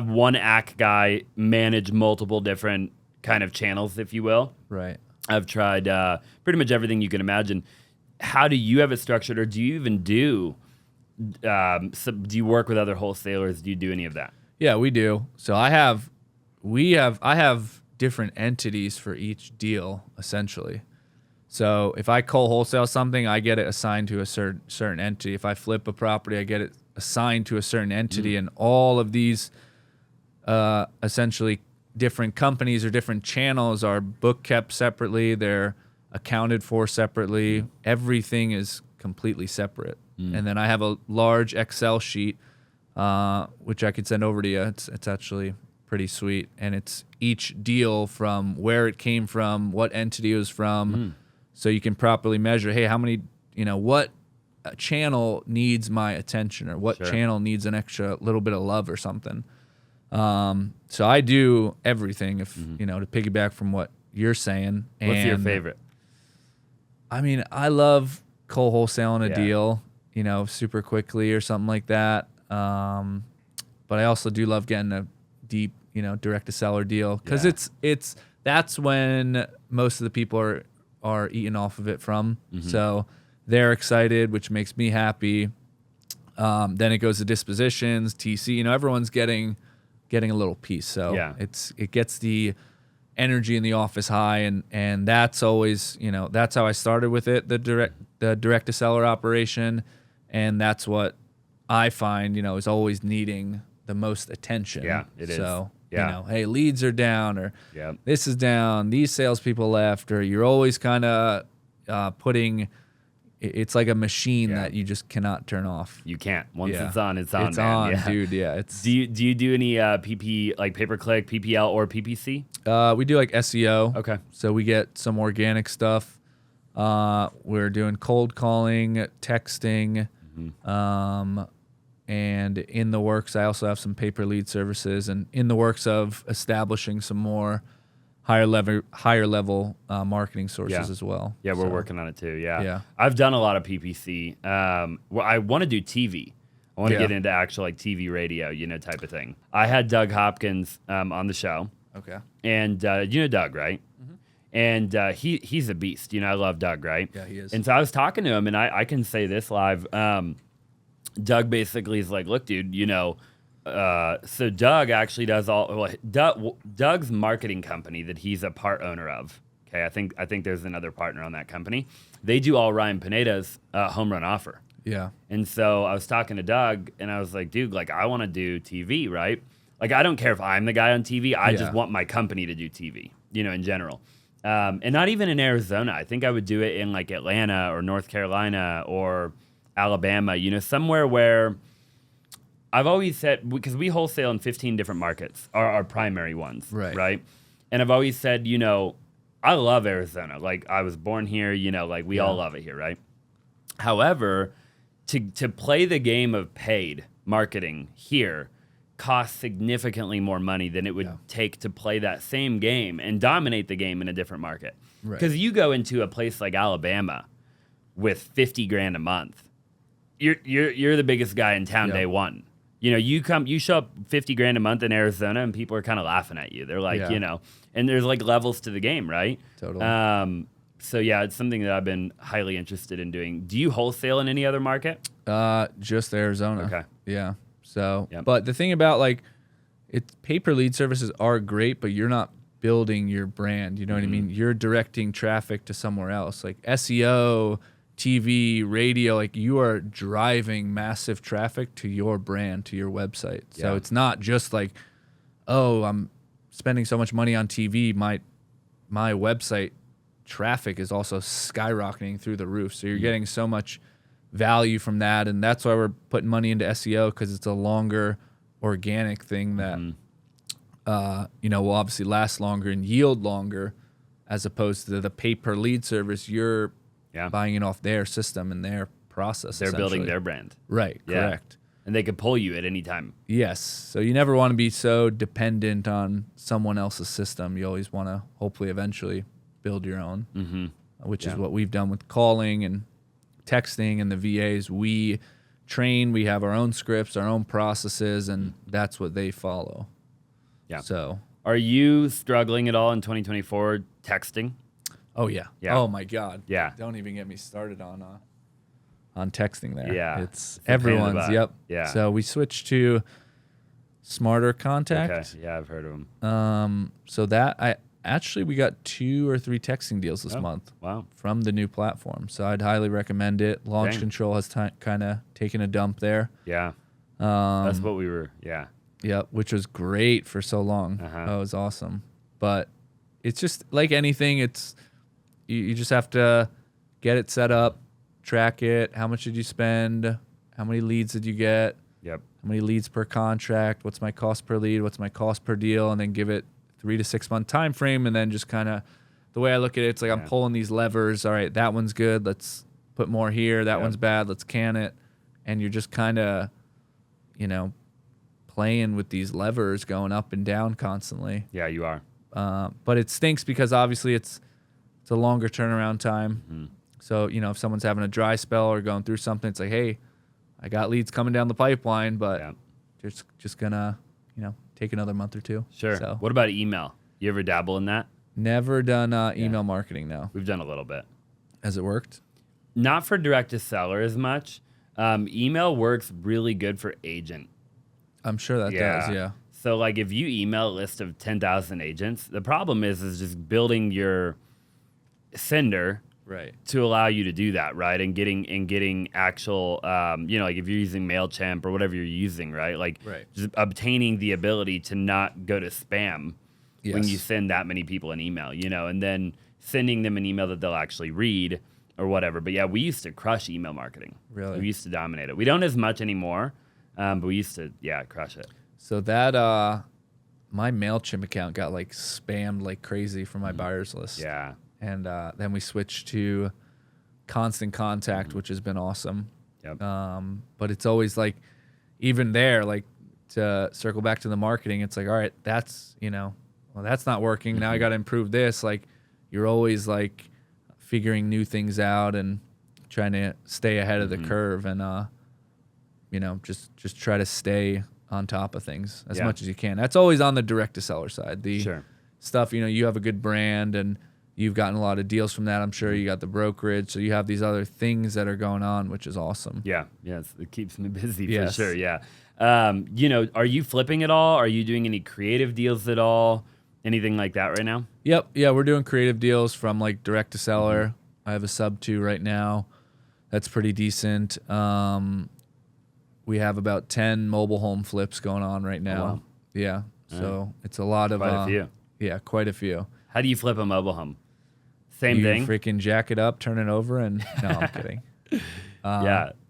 S1: one ACK guy manage multiple different kind of channels, if you will.
S2: Right.
S1: I've tried pretty much everything you can imagine. How do you have it structured, or do you even do you work with other wholesalers? Do you do any of that?
S2: Yeah, we do. So I have different entities for each deal, essentially. So if I wholesale something, I get it assigned to a certain entity. If I flip a property, I get it assigned to a certain entity, and all of these essentially different companies or different channels are book kept separately. They're accounted for separately. Everything is completely separate. And then I have a large Excel sheet, which I could send over to you. It's actually pretty sweet. And it's each deal from where it came from, what entity it was from. So you can properly measure, hey, how many, what channel needs my attention, or what channel needs an extra little bit of love or something. So I do everything, if to piggyback from what you're saying.
S1: What's your favorite?
S2: I mean, I love wholesaling a deal, super quickly or something like that. But I also do love getting a deep, direct to seller deal, because that's when most of the people are eating off of it from. So they're excited, which makes me happy. Then it goes to dispositions, TC. Everyone's getting a little piece. So it gets the energy in the office high, and that's always, that's how I started with it, the direct to seller operation, and that's what I find, is always needing the most attention.
S1: Yeah, it is.
S2: So hey, leads are down, or
S1: Yep.
S2: this is down, these salespeople left, or you're always kind of putting. It's like a machine that you just cannot turn off.
S1: You can't. Once it's on, it's on.
S2: It's
S1: man.
S2: on,
S1: Yeah.
S2: dude. Yeah. It's.
S1: Do you do any PP, like pay-per-click, PPL, or PPC?
S2: We do like SEO.
S1: Okay.
S2: So we get some organic stuff. We're doing cold calling, texting, and in the works, I also have some paper lead services, and in the works of establishing some more higher level marketing sources as well.
S1: Yeah, we're working on it too.
S2: Yeah.
S1: I've done a lot of PPC. Well, I want to do TV. I want to get into actual like TV radio, type of thing. I had Doug Hopkins on the show.
S2: Okay.
S1: And you know Doug, right? And he's a beast. I love Doug, right?
S2: Yeah, he is.
S1: And so I was talking to him, and I can say this live. Doug basically is like, look, dude, so Doug actually does Doug's marketing company that he's a part owner of. Okay, I think there's another partner on that company. They do all Ryan Pineda's home run offer.
S2: Yeah.
S1: And so I was talking to Doug, and I was like, dude, like I want to do TV, right? Like I don't care if I'm the guy on TV. I just want my company to do TV, in general. And not even in Arizona. I think I would do it in like Atlanta or North Carolina or Alabama, somewhere where I've always said, because we wholesale in 15 different markets, our primary ones, right? And I've always said, I love Arizona. Like I was born here, like we all love it here, right? However, to play the game of paid marketing here costs significantly more money than it would take to play that same game and dominate the game in a different market. Because you go into a place like Alabama with $50,000 a month, you're the biggest guy in town day one. You show up $50,000 a month in Arizona, and people are kind of laughing at you. They're like, and there's like levels to the game, right?
S2: Totally.
S1: So yeah, it's something that I've been highly interested in doing. Do you wholesale in any other market?
S2: Just Arizona.
S1: Okay.
S2: Yeah. So, but the thing about paper lead services are great, but you're not building your brand. You know what I mean? You're directing traffic to somewhere else, like SEO, TV, radio, like you are driving massive traffic to your brand, to your website. So it's not just like, oh, I'm spending so much money on TV. My website traffic is also skyrocketing through the roof. So you're getting so much value from that. And that's why we're putting money into SEO, because it's a longer organic thing that, will obviously last longer and yield longer, as opposed to the pay per lead service. You're buying it off their system and their process.
S1: They're building their brand.
S2: Right, correct.
S1: And they could pull you at any time.
S2: Yes. So you never want to be so dependent on someone else's system. You always want to hopefully eventually build your own, which is what we've done with calling and texting and the VAs. We train, we have our own scripts, our own processes, and that's what they follow.
S1: Yeah.
S2: So
S1: are you struggling at all in 2024 texting?
S2: Oh yeah. Oh my God.
S1: Yeah.
S2: Don't even get me started on texting there.
S1: Yeah.
S2: It's everyone's. Yep.
S1: Yeah.
S2: So we switched to Smarter Contact.
S1: Okay. Yeah, I've heard of them.
S2: So that we got 2 or 3 texting deals this month.
S1: Wow.
S2: From the new platform. So I'd highly recommend it. Launch Control has kind of taken a dump there.
S1: Yeah. That's what we were. Yeah.
S2: Yep. Which was great for so long. That was awesome. But it's just like anything. It's you just have to get it set up, track it. How much did you spend? How many leads did you get?
S1: Yep.
S2: How many leads per contract? What's my cost per lead? What's my cost per deal? And then give it 3 to 6 month time frame. And then just kind of the way I look at it, it's like I'm pulling these levers. All right, that one's good. Let's put more here. That one's bad. Let's can it. And you're just kind of, playing with these levers, going up and down constantly.
S1: Yeah, you are.
S2: But it stinks because obviously it's a longer turnaround time. Mm-hmm. So, if someone's having a dry spell or going through something, it's like, hey, I got leads coming down the pipeline, but it's just gonna, take another month or 2.
S1: Sure.
S2: So,
S1: what about email? You ever dabble in that?
S2: Never done email marketing, no.
S1: We've done a little bit.
S2: Has it worked?
S1: Not for direct to seller as much. Email works really good for agent.
S2: I'm sure that does, yeah.
S1: So like if you email a list of 10,000 agents, the problem is just building your sender to allow you to do that, right? And getting actual, like if you're using MailChimp or whatever you're using, right? Like just obtaining the ability to not go to spam when you send that many people an email, and then sending them an email that they'll actually read or whatever. But yeah, we used to crush email marketing.
S2: Really?
S1: We used to dominate it. We don't as much anymore, but we used to, crush it.
S2: So that, my MailChimp account got like spammed like crazy from my buyers list.
S1: Yeah.
S2: And then we switched to Constant Contact, which has been awesome.
S1: Yep.
S2: But it's always like, even there, like to circle back to the marketing, it's like, all right, that's, that's not working. Now I got to improve this. Like you're always like figuring new things out and trying to stay ahead of the curve and, just try to stay on top of things as much as you can. That's always on the direct to seller side. The stuff, you have a good brand and you've gotten a lot of deals from that. I'm sure you got the brokerage. So you have these other things that are going on, which is awesome.
S1: Yeah. Yes. It keeps me busy for sure. Yeah. Are you flipping at all? Are you doing any creative deals at all? Anything like that right now?
S2: Yep. Yeah. We're doing creative deals from like direct to seller. I have a sub 2 right now. That's pretty decent. We have about 10 mobile home flips going on right now.
S1: Oh, wow.
S2: Yeah. So it's a lot of
S1: quite a few.
S2: Yeah, quite a few.
S1: How do you flip a mobile home? Same thing?
S2: Freaking jack it up, turn it over, and no, I'm kidding.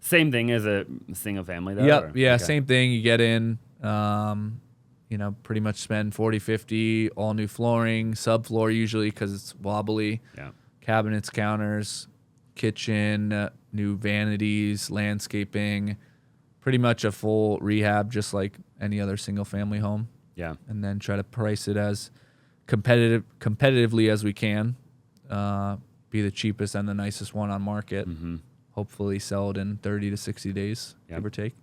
S1: Same thing as a single family though?
S2: Yep. Yeah, okay. Same thing. You get in, pretty much spend 40, 50, all new flooring, subfloor usually because it's wobbly.
S1: Yeah.
S2: Cabinets, counters, kitchen, new vanities, landscaping, pretty much a full rehab, just like any other single family home.
S1: Yeah.
S2: And then try to price it as competitively as we can. Be the cheapest and the nicest one on market. Mm-hmm. Hopefully sell it in 30 to 60 days, give or take.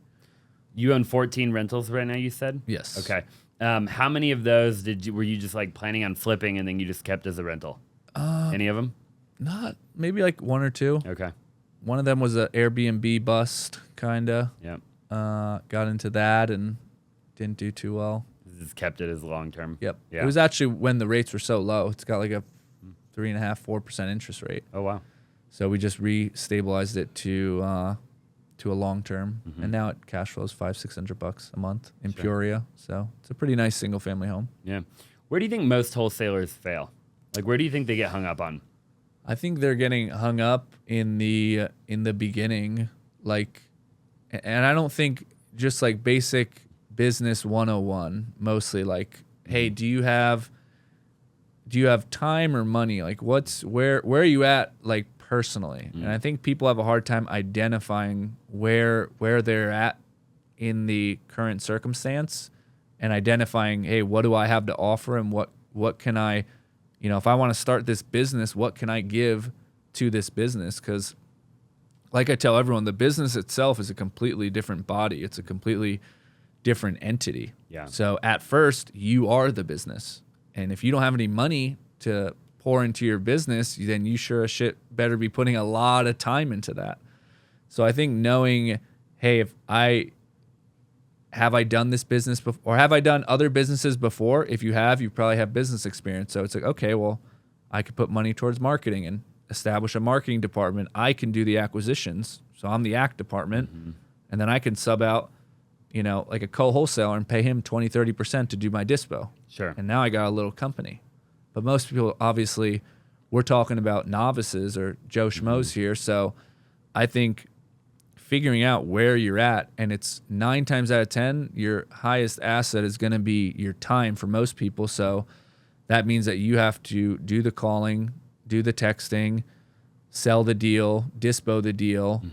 S1: You own 14 rentals right now, you said?
S2: Yes.
S1: Okay. How many of those were you just like planning on flipping and then you just kept as a rental? Any of them?
S2: Not, maybe like 1 or 2.
S1: Okay.
S2: One of them was an Airbnb bust, kinda.
S1: Yep.
S2: Got into that and didn't do too well.
S1: Just kept it as long term.
S2: Yep.
S1: Yeah.
S2: It was actually when the rates were so low. It's got like a 3.5%, 4% interest rate.
S1: Oh wow.
S2: So we just re-stabilized it to a long term, and now it cash flows $500-600 a month in Peoria. So it's a pretty nice single family home.
S1: Yeah. Where do you think most wholesalers fail? Like, where do you think they get hung up on?
S2: I think they're getting hung up in the beginning, like, and I don't think just like basic business 101, mostly like, hey, do you have time or money? Like, where are you at, like, personally? And I think people have a hard time identifying where they're at in the current circumstance, and identifying, hey, what do I have to offer, and what can I, if I want to start this business, what can I give to this business? Because like I tell everyone, the business itself is a completely different body. It's a completely different entity.
S1: Yeah.
S2: So at first, you are the business. And if you don't have any money to pour into your business, then you sure as shit better be putting a lot of time into that. So I think knowing, hey, have I done this business before, or have I done other businesses before? If you have, you probably have business experience. So it's like, okay, well, I could put money towards marketing and establish a marketing department. I can do the acquisitions. So I'm the act department. And then I can sub out, like a co-wholesaler and pay him 20-30% to do my dispo.
S1: Sure.
S2: And now I got a little company. But most people, obviously, we're talking about novices or Joe Schmoes here. So I think figuring out where you're at, and it's 9 times out of 10, your highest asset is going to be your time for most people. So that means that you have to do the calling, do the texting, sell the deal, dispo the deal.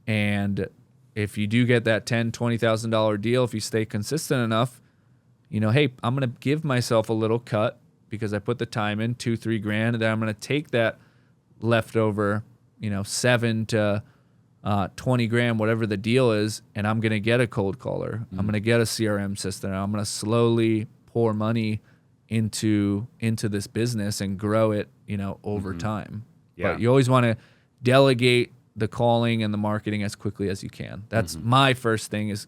S2: And if you do get that $10,000, $20,000 deal, if you stay consistent enough, hey, I'm going to give myself a little cut because I put the time in, $2-3 grand, and then I'm going to take that leftover, $7 to 20 grand, whatever the deal is, and I'm going to get a cold caller. I'm going to get a CRM system. I'm going to slowly pour money into this business and grow it, over time.
S1: Yeah.
S2: But you always want to delegate the calling and the marketing as quickly as you can. That's my first thing is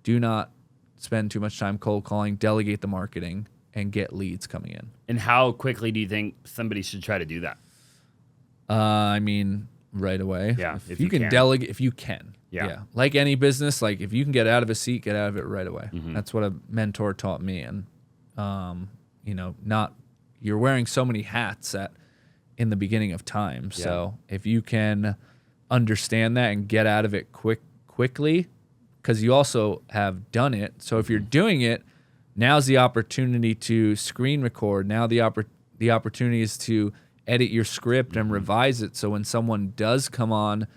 S2: do not spend too much time cold calling, delegate the marketing, and get leads coming in.
S1: And how quickly do you think somebody should try to do that?
S2: I mean, right away.
S1: Yeah,
S2: If you can delegate, if you can.
S1: Yeah.
S2: Like any business, like if you can get out of a seat, get out of it right away. That's what a mentor taught me. And, you're wearing so many hats in the beginning of time.
S1: Yeah.
S2: So if you can understand that and get out of it quickly, because you also have done it. So if you're doing it, now's the opportunity to screen record. Now the opportunity is to edit your script and revise it. So when someone does come on,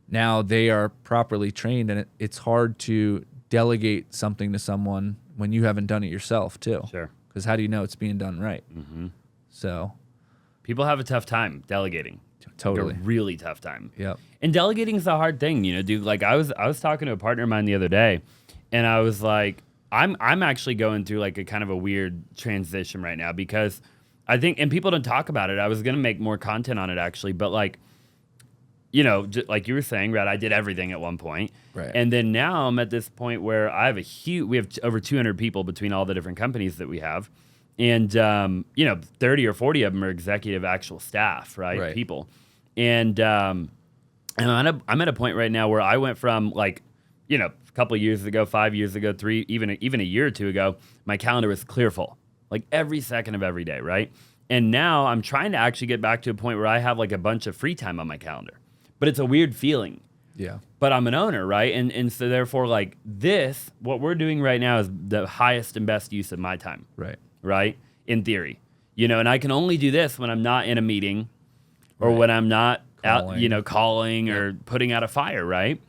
S2: now they are properly trained, and it's hard to delegate something to someone when you haven't done it yourself too.
S1: Sure.
S2: Because how do you know it's being done right? So
S1: People have a tough time delegating.
S2: totally.
S1: Like a really tough time.
S2: Yep.
S1: And delegating is a hard thing, dude. Like I was talking to a partner of mine the other day, and I was like, I'm actually going through like a kind of a weird transition right now, because I think, and people don't talk about it. I was gonna make more content on it actually, but like, like you were saying, Brad, I did everything at one point,
S2: Right.
S1: and then now I'm at this point where we have over 200 people between all the different companies that we have, and 30 or 40 of them are executive actual staff, right? People, and I'm at a point right now where I went from like, a couple of years ago, 5 years ago, 3, even a year or two ago, my calendar was clear full, like every second of every day, right? And now I'm trying to actually get back to a point where I have like a bunch of free time on my calendar, but it's a weird feeling.
S2: Yeah.
S1: But I'm an owner, right? And so therefore, like what we're doing right now is the highest and best use of my time. Right? In theory. And I can only do this when I'm not in a meeting or when I'm not out, calling or putting out a fire, right?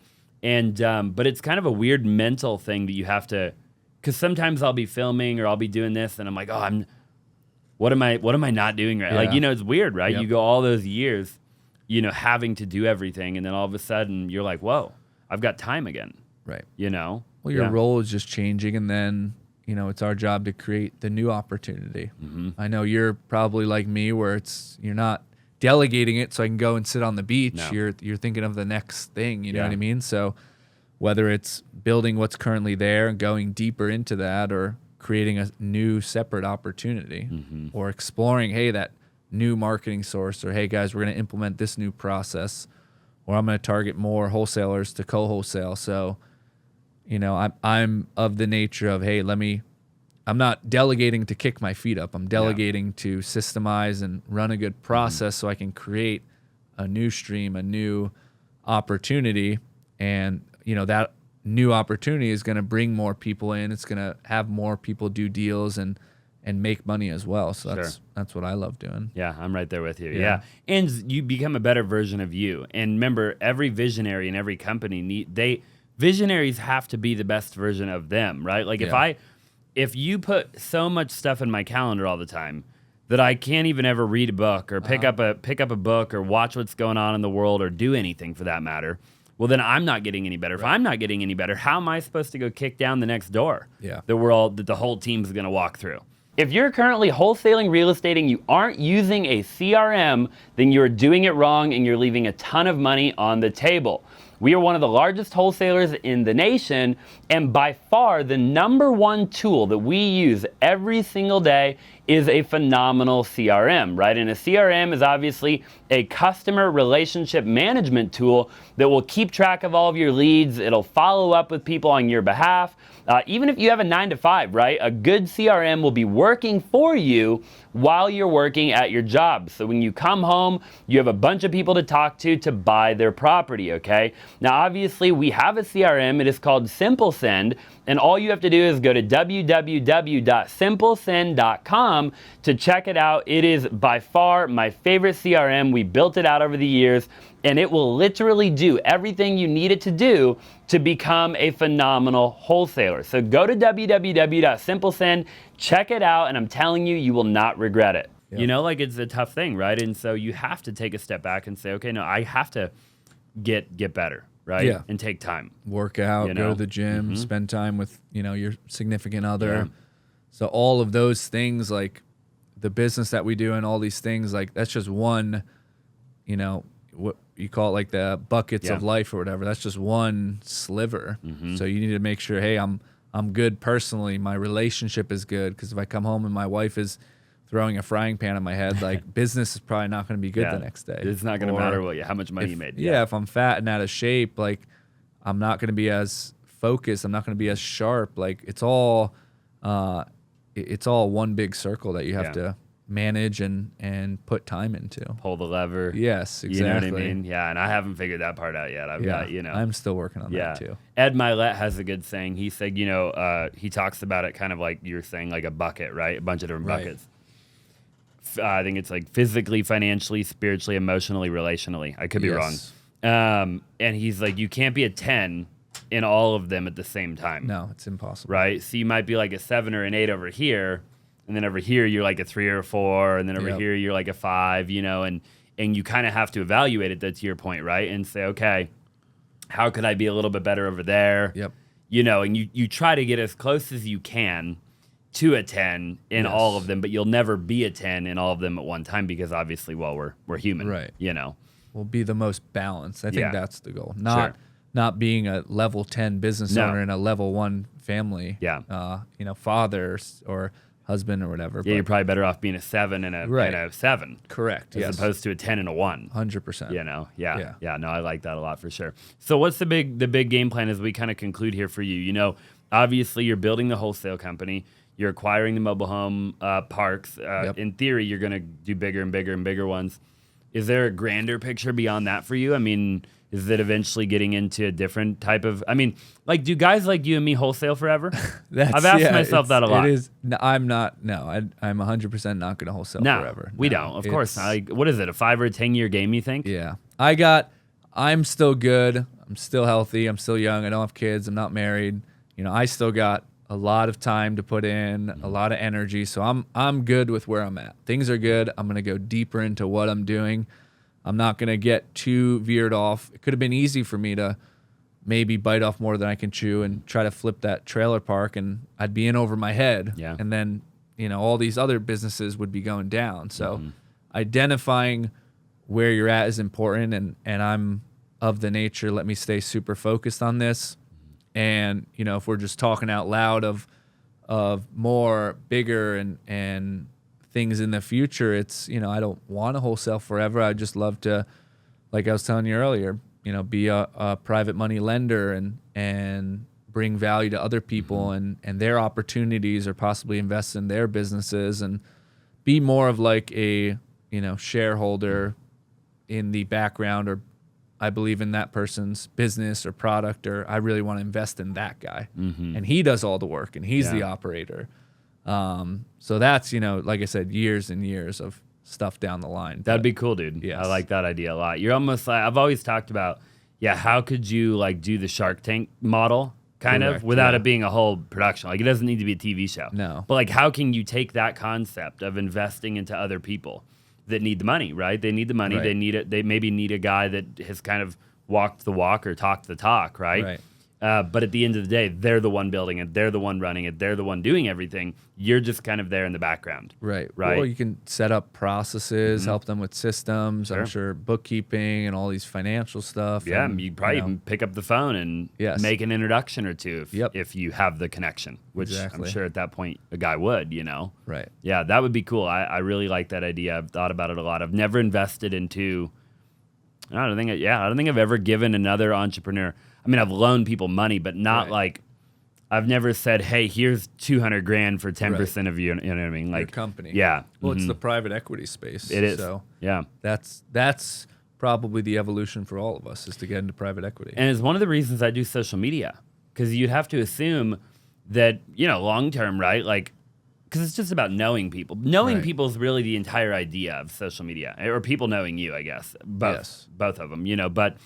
S1: And but it's kind of a weird mental thing that you have to, because sometimes I'll be filming or I'll be doing this and I'm like, oh, what am I not doing right?
S2: Yeah.
S1: Like, it's weird, right?
S2: Yep.
S1: You go all those years, having to do everything, and then all of a sudden you're like, whoa, I've got time again.
S2: Right.
S1: Well,
S2: Well, your role is just changing, and then, it's our job to create the new opportunity. I know you're probably like me, where you're not delegating it so I can go and sit on the beach.
S1: No.
S2: You're thinking of the next thing, you know what I mean? So whether it's building what's currently there and going deeper into that, or creating a new separate opportunity, or exploring, hey, that new marketing source, or hey guys, we're going to implement this new process, or I'm going to target more wholesalers to co-wholesale. So, you know, I'm of the nature of, hey, I'm not delegating to kick my feet up. I'm delegating to systemize and run a good process so I can create a new stream, a new opportunity. And, you know, that new opportunity is going to bring more people in. It's going to have more people do deals and make money as well. So that's what I love doing.
S1: Yeah, I'm right there with you. Yeah. And you become a better version of you. And remember, every visionary and every company visionaries have to be the best version of them, right? Like if you put so much stuff in my calendar all the time that I can't even ever read a book or pick up a book or watch what's going on in the world or do anything for that matter, well, then I'm not getting any better. If I'm not getting any better, how am I supposed to go kick down the next door that the whole team's going to walk through? If you're currently wholesaling real estate and you aren't using a CRM, then you're doing it wrong and you're leaving a ton of money on the table. We are one of the largest wholesalers in the nation, and by far the number one tool that we use every single day is a phenomenal CRM, right? And a CRM is obviously a customer relationship management tool that will keep track of all of your leads. It'll follow up with people on your behalf. Even if you have a 9-to-5, right? A good CRM will be working for you while you're working at your job. So when you come home, you have a bunch of people to talk to buy their property, okay? Now, obviously, we have a CRM. It is called SimpleSend, and all you have to do is go to www.simplesend.com to check it out. It is by far my favorite CRM. We built it out over the years, and it will literally do everything you need it to do to become a phenomenal wholesaler. So go to www.simplesend, check it out, and I'm telling you, you will not regret it. Yep. You know, like it's a tough thing, right? And so you have to take a step back and say, okay, no, I have to get better, right?
S2: Yeah.
S1: And take time.
S2: Work out, go to the gym, spend time with, you know, your significant other. Yeah. So all of those things, like the business that we do and all these things, like that's just one, you know, what you call it, like the buckets of life or whatever. That's just one sliver. So you need to make sure, hey, I'm good personally. My relationship is good, because if I come home and my wife is throwing a frying pan on my head, like business is probably not going to be good the next day.
S1: It's not going to matter how much money you made.
S2: Yeah, if I'm fat and out of shape, like I'm not going to be as focused. I'm not going to be as sharp. Like it's all one big circle that you have to manage and put time into.
S1: Pull the lever.
S2: Yes, exactly.
S1: You know what I mean? Yeah, and I haven't figured that part out yet. I've got, you know.
S2: I'm still working on that too.
S1: Ed Milet has a good saying. He said, you know, he talks about it kind of like you're saying, like a bucket, right? A bunch of different buckets. I think it's like physically, financially, spiritually, emotionally, relationally. I could be wrong. And he's like, you can't be a 10 in all of them at the same time.
S2: No, it's impossible.
S1: Right? So you might be like a 7 or an 8 over here, and then over here you're like a 3 or a 4, and then over here you're like a 5, you know, and you kind of have to evaluate it, to your point, right? And say, okay, how could I be a little bit better over there?
S2: Yep.
S1: You know, and you try to get as close as you can to a 10 in all of them, but you'll never be a 10 in all of them at one time, because obviously, well, we're human,
S2: right?
S1: You know,
S2: we'll be the most balanced. I think that's the goal. Not being a level 10 business owner in a level 1 family. Yeah. You know, father or husband or whatever.
S1: Yeah, you're probably better off being a 7 and a 7.
S2: Correct.
S1: As opposed to a 10 and a 1.
S2: 100%.
S1: You know. Yeah. No, I like that a lot for sure. So what's the big game plan as we kind of conclude here for you? You know, obviously you're building the wholesale company. You're acquiring the mobile home parks. In theory, you're going to do bigger and bigger and bigger ones. Is there a grander picture beyond that for you? I mean, is it eventually getting into a different type of... I mean, like, do guys like you and me wholesale forever? I've asked myself that a lot.
S2: It is. No, I'm not. No, I'm 100% not going to wholesale forever.
S1: We don't. Of course not. Like, what is it, a 5 or a 10-year game, you think?
S2: Yeah. I'm still good. I'm still healthy. I'm still young. I don't have kids. I'm not married. You know, I still got a lot of time to put in, a lot of energy. So I'm good with where I'm at. Things are good. I'm going to go deeper into what I'm doing. I'm not going to get too veered off. It could have been easy for me to maybe bite off more than I can chew and try to flip that trailer park, and I'd be in over my head. Yeah. And then, you know, all these other businesses would be going down. So identifying where you're at is important, and I'm of the nature, let me stay super focused on this. And, you know, if we're just talking out loud of more bigger and things in the future, it's, I don't want to wholesale forever. I just love to, like I was telling you earlier, be a private money lender and bring value to other people and their opportunities, or possibly invest in their businesses and be more of like a, shareholder in the background, or I believe in that person's business or product, or I really want to invest in that guy. And he does all the work and he's the operator. So that's, like I said, years and years of stuff down the line.
S1: That'd be cool, dude.
S2: Yes.
S1: I like that idea a lot. You're almost like, I've always talked about, how could you like do the Shark Tank model kind
S2: Correct,
S1: of without
S2: yeah.
S1: it being a whole production? Like, it doesn't need to be a TV show.
S2: No.
S1: But like, how can you take that concept of investing into other people that need the money, right? They need the money.
S2: Right.
S1: They need it. They maybe need a guy that has kind of walked the walk or talked the talk, right?
S2: Right.
S1: But at the end of the day, they're the one building it. They're the one running it. They're the one doing everything. You're just kind of there in the background.
S2: Right.
S1: Right.
S2: Or you can set up processes, help them with systems.
S1: Sure.
S2: I'm sure bookkeeping and all these financial stuff.
S1: Yeah,
S2: and,
S1: you probably even pick up the phone and
S2: Yes.
S1: make an introduction or two if you have the connection, which
S2: Exactly.
S1: I'm sure at that point a guy would,
S2: Right.
S1: Yeah, that would be cool. I really like that idea. I've thought about it a lot. I've never invested into, I don't think I've ever given another entrepreneur. I mean, I've loaned people money, but not
S2: Right.
S1: like, I've never said, hey, here's 200 grand for 10% of you. You know what I mean? Like
S2: Your company.
S1: Yeah.
S2: Well, it's the private equity space.
S1: It is.
S2: So
S1: Yeah.
S2: that's probably the evolution for all of us, is to get into private equity.
S1: And it's one of the reasons I do social media, because you'd have to assume that, long term, right? Like, because it's just about knowing people. Knowing
S2: Right.
S1: people is really the entire idea of social media, or people knowing you, I guess. Both of them, But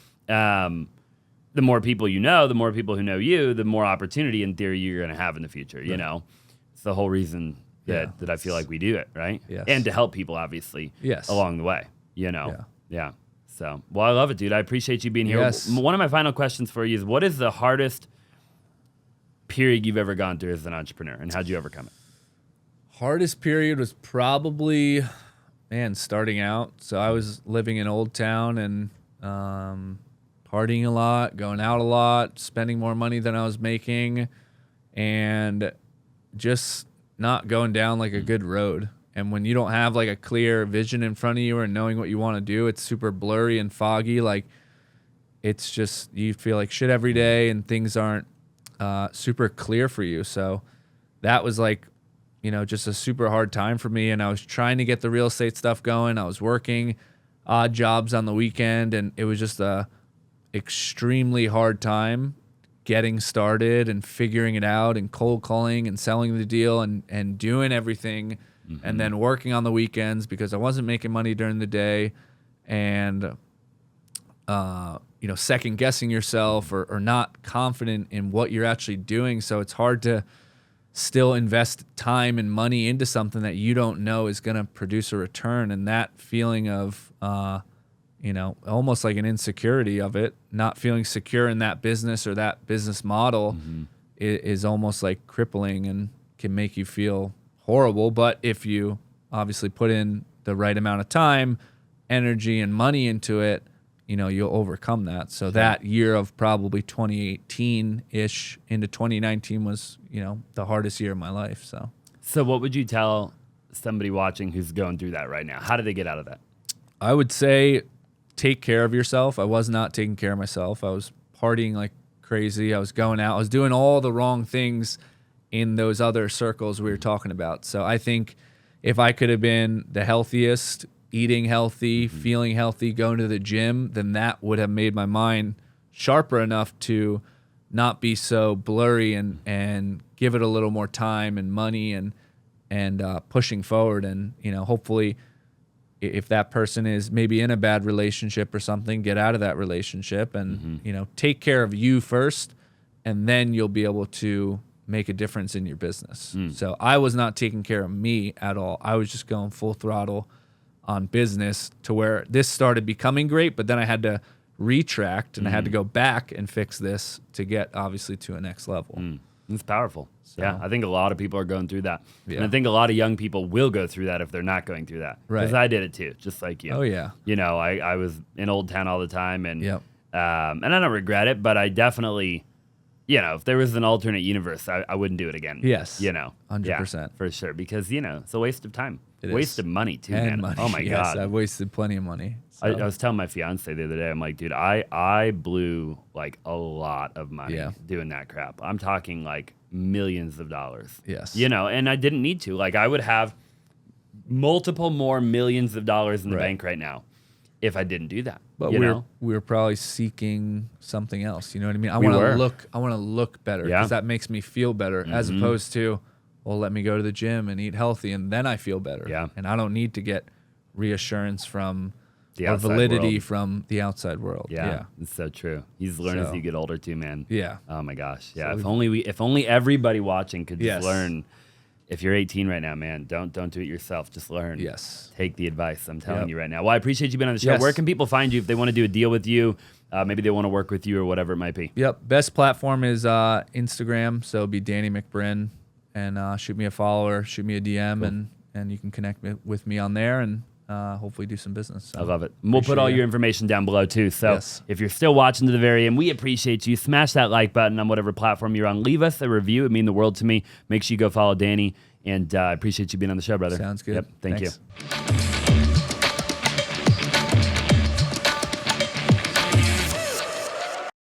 S1: the more people you know, the more people who know you, the more opportunity in theory you're going to have in the future, It's the whole reason that I feel like we do it, right?
S2: Yes.
S1: And to help people, obviously, along the way, Yeah. So, well, I love it, dude. I appreciate you being here.
S2: Yes.
S1: One of my final questions for you is, what is the hardest period you've ever gone through as an entrepreneur, and how'd you overcome it?
S2: Hardest period was probably, starting out. So I was living in Old Town and partying a lot, going out a lot, spending more money than I was making, and just not going down like a good road. And when you don't have like a clear vision in front of you or knowing what you want to do, it's super blurry and foggy. Like, it's just, you feel like shit every day and things aren't super clear for you. So that was like, just a super hard time for me. And I was trying to get the real estate stuff going. I was working odd jobs on the weekend, and it was just a extremely hard time getting started and figuring it out and cold calling and selling the deal and doing everything, and then working on the weekends because I wasn't making money during the day, and second guessing yourself or not confident in what you're actually doing. So it's hard to still invest time and money into something that you don't know is going to produce a return. And that feeling of, almost like an insecurity of it, not feeling secure in that business or that business model is almost like crippling and can make you feel horrible. But if you obviously put in the right amount of time, energy, and money into it, you'll overcome that. So that year of probably 2018-ish into 2019 was, the hardest year of my life.
S1: So what would you tell somebody watching who's going through that right now? How do they get out of that?
S2: I would say take care of yourself. I was not taking care of myself. I was partying like crazy. I was going out. I was doing all the wrong things in those other circles we were talking about. So I think if I could have been the healthiest, eating healthy, feeling healthy, going to the gym, then that would have made my mind sharper enough to not be so blurry and give it a little more time and money and pushing forward. And, hopefully if that person is maybe in a bad relationship or something, get out of that relationship and, take care of you first, and then you'll be able to make a difference in your business. So I was not taking care of me at all. I was just going full throttle on business to where this started becoming great, but then I had to retract and I had to go back and fix this to get obviously to a next level.
S1: It's powerful.
S2: So,
S1: yeah, I think a lot of people are going through that.
S2: Yeah.
S1: And I think a lot of young people will go through that if they're not going through that. Because
S2: Right.
S1: I did it too, just like you.
S2: Oh, yeah.
S1: I was in Old Town all the time, and
S2: Yep.
S1: and I don't regret it, but I definitely you know, if there was an alternate universe, I wouldn't do it again.
S2: Yes.
S1: You know,
S2: 100%.
S1: Yeah, for sure. Because, you know, it's a waste of time.
S2: It
S1: Waste
S2: is.
S1: of money, too,
S2: And
S1: man.
S2: money.
S1: Oh, my
S2: Yes,
S1: God.
S2: I've wasted plenty of money. So.
S1: I was telling my fiance the other day, I'm like, dude, I blew like a lot of money doing that crap. I'm talking like millions of dollars.
S2: Yes.
S1: You know, and I didn't need to. Like, I would have multiple more millions of dollars in the bank right now if I didn't do that.
S2: But we're probably seeking something else. You know what I mean? I want to look better because that makes me feel better, as opposed to, well, let me go to the gym and eat healthy and then I feel better.
S1: Yeah.
S2: And I don't need to get reassurance from
S1: the
S2: or
S1: outside
S2: validity
S1: world.
S2: from the outside world.
S1: Yeah, it's so true. You learn as you get older too, man.
S2: Yeah.
S1: Oh my gosh. Yeah.
S2: So
S1: if only everybody watching could just
S2: Yes.
S1: learn. If you're 18 right now, man, don't do it yourself. Just learn.
S2: Yes.
S1: Take the advice I'm telling you right now. Well, I appreciate you being on the show.
S2: Yes.
S1: Where can people find you if they want to do a deal with you? Maybe they want to work with you or whatever it might be.
S2: Yep. Best platform is Instagram. So it'll be Danny McBrinn, and shoot me a follow or shoot me a DM, and you can connect with me on there and hopefully do some business. So
S1: I love it. And we'll put all your information down below too. So if you're still watching to the very end, we appreciate you. Smash that like button on whatever platform you're on. Leave us a review. It means the world to me. Make sure you go follow Danny. And I appreciate you being on the show, brother.
S2: Sounds good.
S1: Yep. Thank
S2: Thanks.
S1: you.